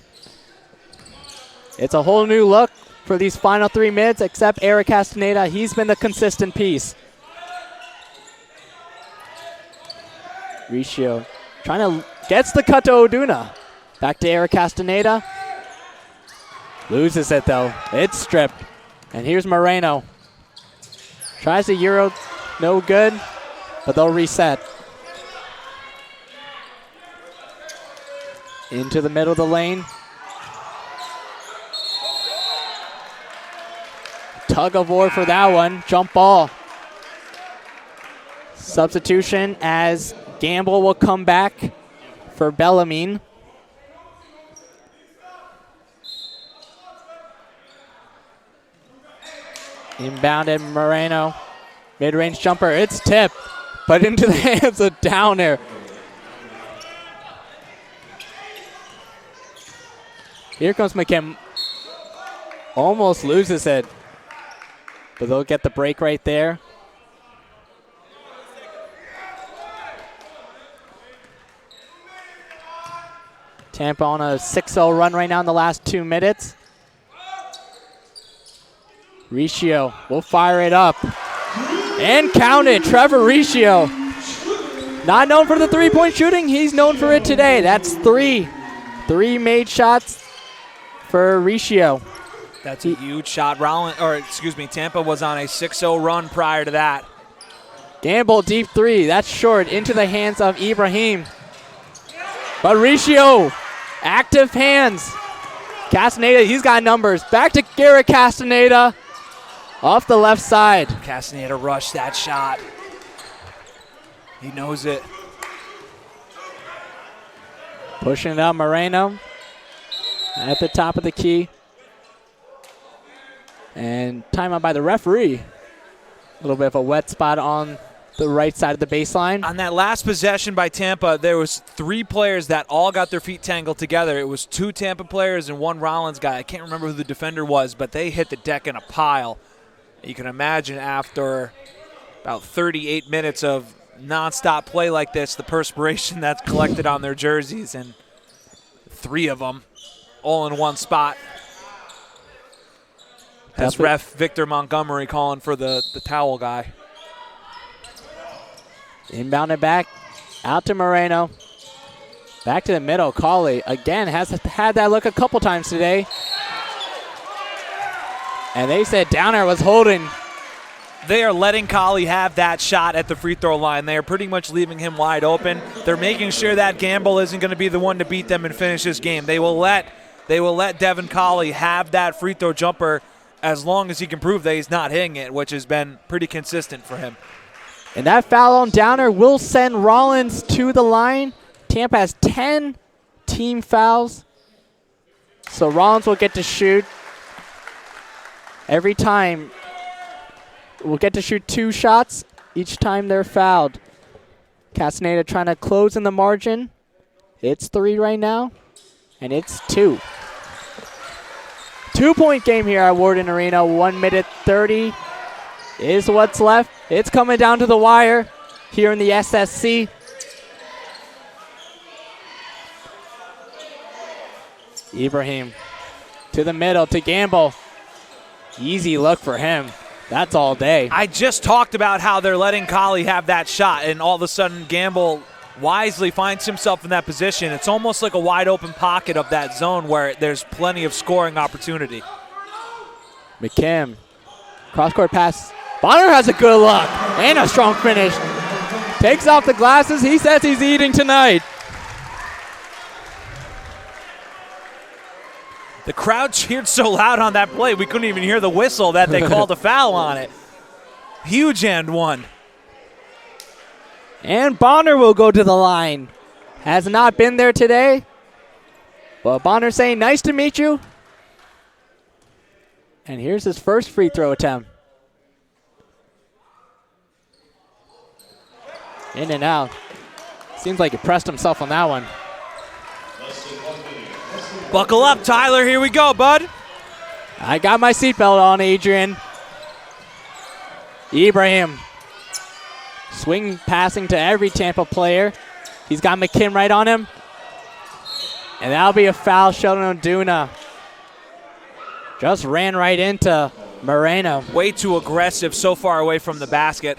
It's a whole new look for these final 3 minutes, except Eric Castaneda. He's been the consistent piece. Riccio gets the cut to Oduna. Back to Eric Castaneda. Loses it though. It's stripped. And here's Moreno. Tries the Euro, no good, but they'll reset. Into the middle of the lane. Tug of war for that one. Jump ball. Substitution as Gamble will come back for Bellarmine. Inbounded Moreno. Mid-range jumper. It's tipped, but into the hands of Downer. Here comes McKim. Almost loses it, but they'll get the break right there. Tampa on a 6-0 run right now in the last 2 minutes. Riccio will fire it up. And count it, Trevor Riccio. Not known for the 3-point shooting, he's known for it today. That's 3. 3 made shots for Riccio. That's a huge shot. Tampa was on a 6-0 run prior to that. Gamble deep 3, that's short, into the hands of Ibrahim. But Riccio, active hands. Castaneda, he's got numbers. Back to Garrett Castaneda. Off the left side. Castaneda rushed that shot. He knows it. Pushing it out, Moreno at the top of the key. And timeout by the referee. A little bit of a wet spot on the right side of the baseline. On that last possession by Tampa, there was 3 players that all got their feet tangled together. It was 2 Tampa players and 1 Rollins guy. I can't remember who the defender was, but they hit the deck in a pile. You can imagine after about 38 minutes of nonstop play like this, the perspiration that's collected on their jerseys, and 3 of them all in one spot. That's ref Victor Montgomery calling for the towel guy. Inbounded back out to Moreno. Back to the middle. Cauley again has had that look a couple times today. And they said Downer was holding. They are letting Cauley have that shot at the free throw line. They are pretty much leaving him wide open. They're making sure that Gamble isn't going to be the one to beat them and finish this game. They will let Devin Cauley have that free throw jumper as long as he can prove that he's not hitting it, which has been pretty consistent for him. And that foul on Downer will send Rollins to the line. Tampa has 10 team fouls. So Rollins will get to shoot. Every time, we'll get to shoot 2 shots each time they're fouled. Castaneda trying to close in the margin. It's 3 right now, and it's 2. 2-point game here at Worden Arena. 1 minute 30 is what's left. It's coming down to the wire here in the SSC. Ibrahim to the middle to Gamble. Easy look for him. That's all day. I just talked about how they're letting Cauley have that shot, and all of a sudden Gamble wisely finds himself in that position. It's almost like a wide open pocket of that zone where there's plenty of scoring opportunity. McKim, cross-court pass. Bonner has a good look and a strong finish. Takes off the glasses. He says he's eating tonight. The crowd cheered so loud on that play, we couldn't even hear the whistle that they called a foul on it. Huge and one. And Bonner will go to the line. Has not been there today. But Bonner saying, nice to meet you. And here's his first free throw attempt. In and out. Seems like he pressed himself on that one. Buckle up, Tyler. Here we go, bud. I got my seatbelt on, Adrian. Ibrahim. Swing passing to every Tampa player. He's got McKim right on him. And that'll be a foul. Sheldon Oduna just ran right into Moreno. Way too aggressive, so far away from the basket.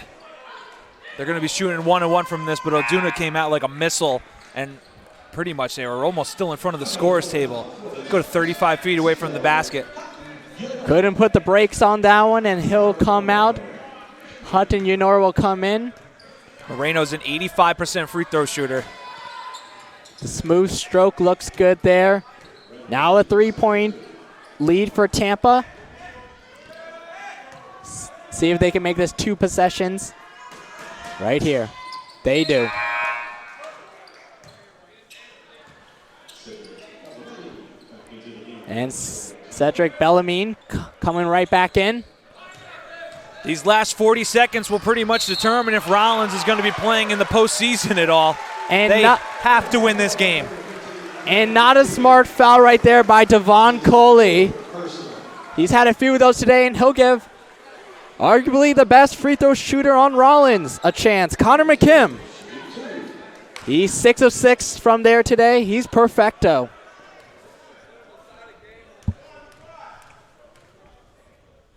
They're going to be shooting 1-1 from this, but Oduna came out like a missile, and pretty much they were almost still in front of the scorer's table. Go to 35 feet away from the basket. Couldn't put the brakes on that one, and he'll come out. Hutton Unor will come in. Moreno's an 85% free throw shooter. The smooth stroke looks good there. Now a 3-point lead for Tampa. See if they can make this 2 possessions. Right here. They do. And Cedric Bellarmine coming right back in. These last 40 seconds will pretty much determine if Rollins is going to be playing in the postseason at all. And they have to win this game. And not a smart foul right there by Devon Coley. He's had a few of those today, and he'll give arguably the best free throw shooter on Rollins a chance. Connor McKim. He's 6 of 6 from there today. He's perfecto.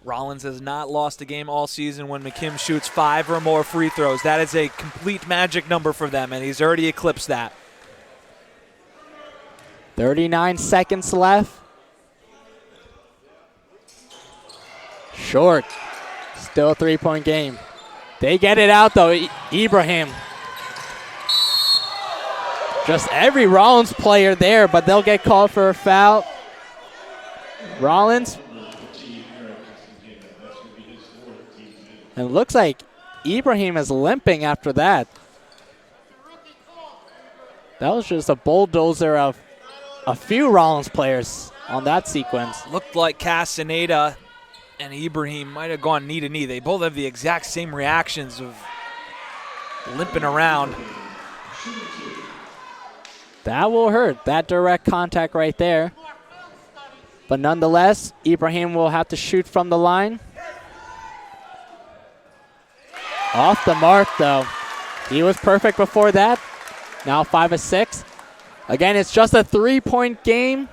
Rollins has not lost a game all season when McKim shoots 5 or more free throws. That is a complete magic number for them, and he's already eclipsed that. 39 seconds left. Short. Still a 3-point game. They get it out, though. Ibrahim. Just every Rollins player there, but they'll get called for a foul. Rollins. And it looks like Ibrahim is limping after that. That was just a bulldozer of a few Rollins players on that sequence. Looked like Castaneda and Ibrahim might have gone knee to knee. They both have the exact same reactions of limping around. That will hurt, that direct contact right there. But nonetheless, Ibrahim will have to shoot from the line. Off the mark, though. He was perfect before that. Now 5 of 6. Again, it's just a 3-point game.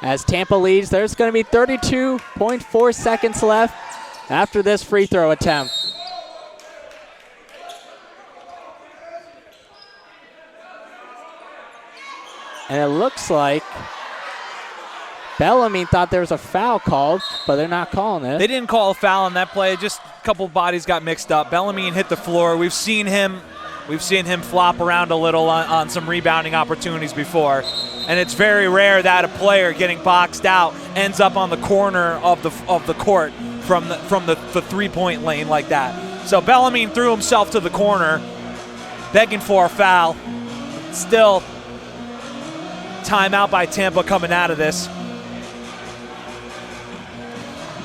As Tampa leads, there's going to be 32.4 seconds left after this free throw attempt. And it looks like Bellamy thought there was a foul called, but they're not calling it. They didn't call a foul on that play. Just a couple bodies got mixed up. Bellamy hit the floor. We've seen him flop around a little on some rebounding opportunities before. And it's very rare that a player getting boxed out ends up on the corner of the court from the 3-point lane like that. So Bellamy threw himself to the corner, begging for a foul. Still, timeout by Tampa coming out of this.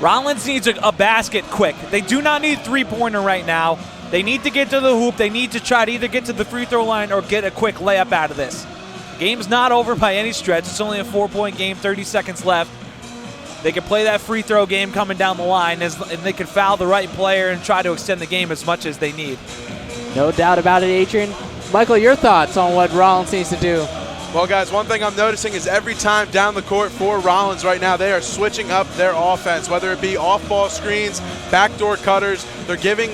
Rollins needs a basket quick. They do not need a three-pointer right now. They need to get to the hoop. They need to try to either get to the free throw line or get a quick layup out of this. Game's not over by any stretch. It's only a 4-point game, 30 seconds left. They can play that free throw game coming down the line, and they can foul the right player and try to extend the game as much as they need. No doubt about it, Adrian. Michael, your thoughts on what Rollins needs to do? Well, guys, one thing I'm noticing is every time down the court for Rollins right now, they are switching up their offense, whether it be off-ball screens, backdoor cutters. They're giving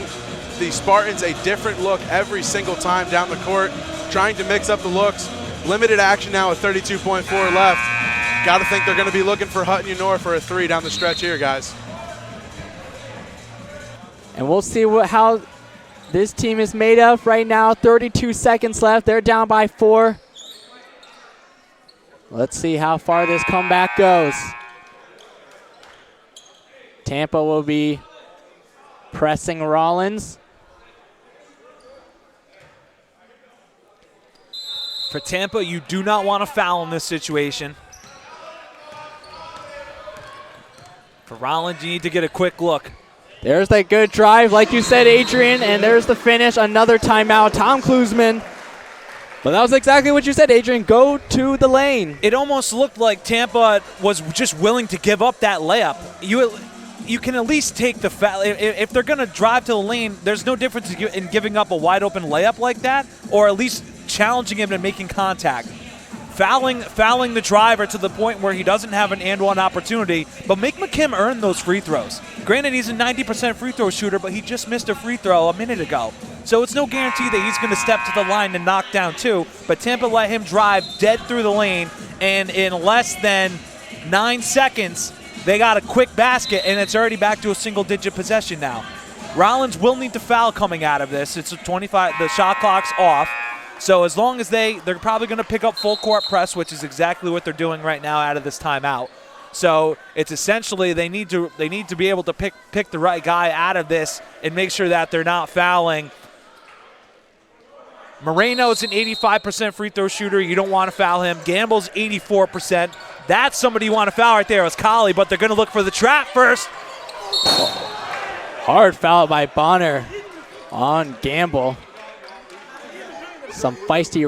the Spartans a different look every single time down the court, trying to mix up the looks. Limited action now with 32.4 left. Got to think they're going to be looking for Hutton Unor for a 3 down the stretch here, guys. And we'll see how this team is made of right now. 32 seconds left. They're down by 4. Let's see how far this comeback goes. Tampa will be pressing Rollins. For Tampa, you do not want to foul in this situation. For Rollins, you need to get a quick look. There's that good drive, like you said, Adrian, and there's the finish. Another timeout. Tom Klusman. But that was exactly what you said, Adrian. Go to the lane. It almost looked like Tampa was just willing to give up that layup. You can at least take the foul. If they're going to drive to the lane, there's no difference in giving up a wide-open layup like that, or at least challenging him and making contact. Fouling the driver to the point where he doesn't have an and-one opportunity, but make McKim earn those free throws. Granted, he's a 90% free throw shooter, but he just missed a free throw a minute ago. So it's no guarantee that he's going to step to the line and knock down 2, but Tampa let him drive dead through the lane, and in less than 9 seconds, they got a quick basket, and it's already back to a single-digit possession now. Rollins will need to foul coming out of this. It's a 25. The shot clock's off. So as long as they're probably going to pick up full court press, which is exactly what they're doing right now out of this timeout. So it's essentially they need to be able to pick the right guy out of this and make sure that they're not fouling. Moreno's an 85% free throw shooter. You don't want to foul him. Gamble's 84%. That's somebody you want to foul right there. It's Colley, but they're going to look for the trap first. Hard foul by Bonner on Gamble. Some feisty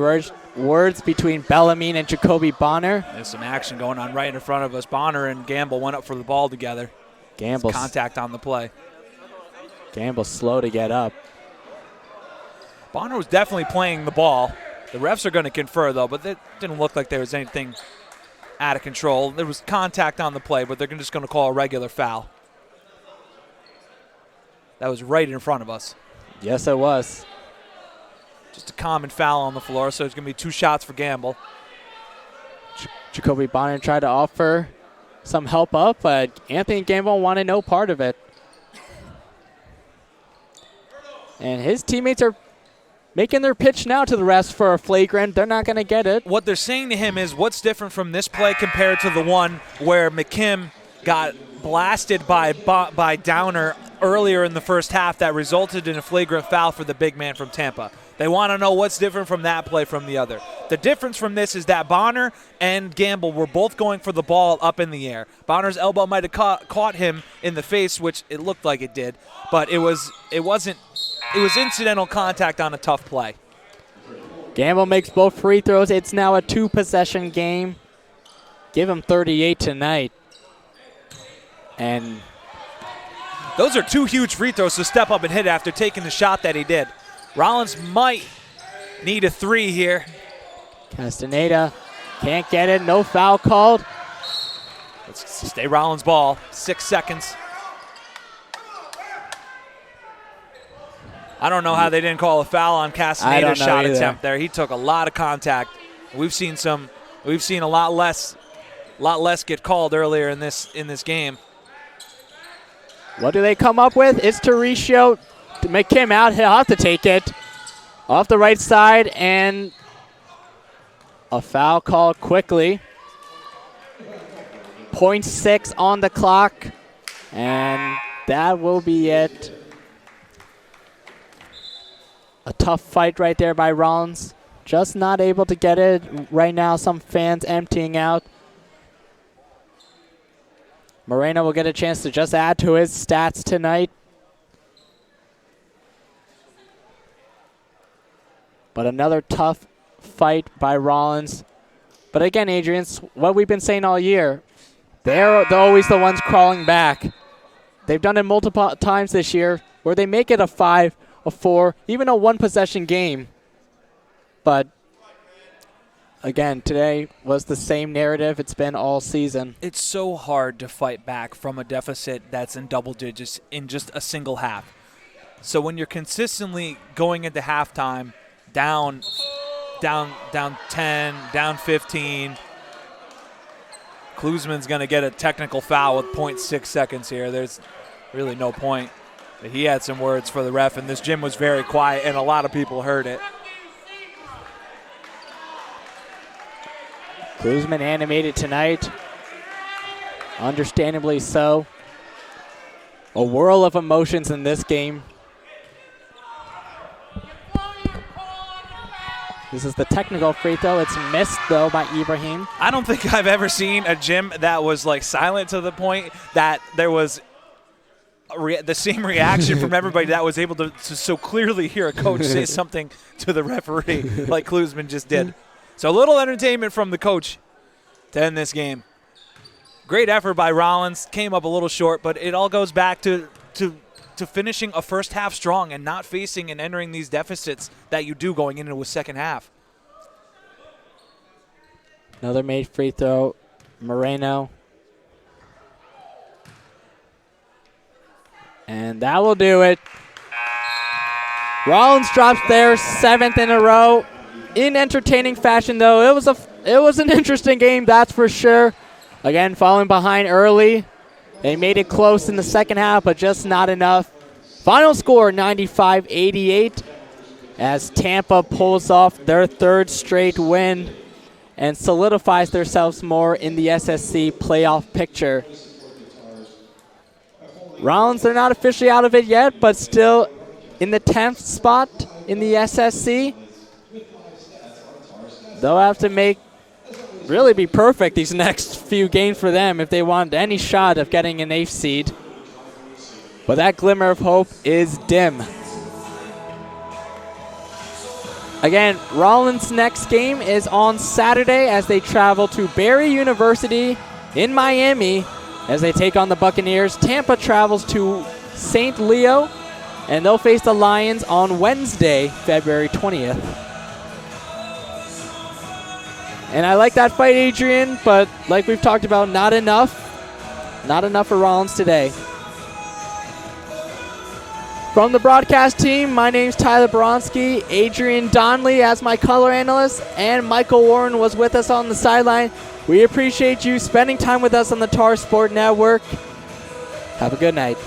words between Bellarmine and Jacoby Bonner. There's some action going on right in front of us. Bonner and Gamble went up for the ball together. Gamble's contact on the play. Gamble's slow to get up. Bonner was definitely playing the ball. The refs are going to confer, though, but it didn't look like there was anything out of control. There was contact on the play, but they're just going to call a regular foul. That was right in front of us. Yes, it was. Just a common foul on the floor, so it's going to be 2 shots for Gamble. Jacoby Bonner tried to offer some help up, but Anthony Gamble wanted no part of it. And his teammates are making their pitch now to the refs for a flagrant. They're not going to get it. What they're saying to him is what's different from this play compared to the one where McKim got blasted by Downer earlier in the first half that resulted in a flagrant foul for the big man from Tampa. They want to know what's different from that play from the other. The difference from this is that Bonner and Gamble were both going for the ball up in the air. Bonner's elbow might have caught him in the face, which it looked like it did, but it was incidental contact on a tough play. Gamble makes both free throws. It's now a 2-possession game. Give him 38 tonight. And those are 2 huge free throws to step up and hit after taking the shot that he did. Rollins might need a 3 here. Castaneda can't get it. No foul called. Let's stay Rollins ball. 6 seconds. I don't know how they didn't call a foul on Castaneda's shot attempt there. He took a lot of contact. We've seen a lot less get called earlier in this game. What do they come up with? It's Tariscio to make him out. He'll have to take it off the right side, and a foul called quickly. 0.6 on the clock, and that will be it. A tough fight right there by Rollins. Just not able to get it right now. Some fans emptying out. Moreno will get a chance to just add to his stats tonight. But another tough fight by Rollins. But again, Adrian, it's what we've been saying all year. They're always the ones crawling back. They've done it multiple times this year where they make it a 5, a 4, even a 1-possession game. But again, today was the same narrative it's been all season. It's so hard to fight back from a deficit that's in double digits in just a single half. So when you're consistently going into halftime down 10, down 15, Klusman's going to get a technical foul with 0.6 seconds here. There's really no point. But he had some words for the ref, and this gym was very quiet, and a lot of people heard it. Klusman animated tonight. Understandably so. A whirl of emotions in this game. This is the technical free throw. It's missed, though, by Ibrahim. I don't think I've ever seen a gym that was like silent to the point that there was the same reaction from everybody that was able to so clearly hear a coach say something to the referee like Klusman just did. So a little entertainment from the coach to end this game. Great effort by Rollins. Came up a little short, but it all goes back to finishing a first half strong and not facing and entering these deficits that you do going into a second half. Another made free throw. Moreno. And that will do it. Rollins drops their 7th in a row. In entertaining fashion, though, it was an interesting game, that's for sure. Again, falling behind early. They made it close in the second half, but just not enough. Final score, 95-88, as Tampa pulls off their 3rd straight win and solidifies themselves more in the SSC playoff picture. Rollins, they're not officially out of it yet, but still in the 10th spot in the SSC. They'll have to really be perfect these next few games for them if they want any shot of getting an 8th seed. But that glimmer of hope is dim. Again, Rollins' next game is on Saturday as they travel to Barry University in Miami as they take on the Buccaneers. Tampa travels to St. Leo, and they'll face the Lions on Wednesday, February 20th. And I like that fight, Adrian, but like we've talked about, not enough. Not enough for Rollins today. From the broadcast team, my name's Tyler Bronski, Adrian Donnelly as my color analyst, and Michael Warren was with us on the sideline. We appreciate you spending time with us on the Tar Sport Network. Have a good night.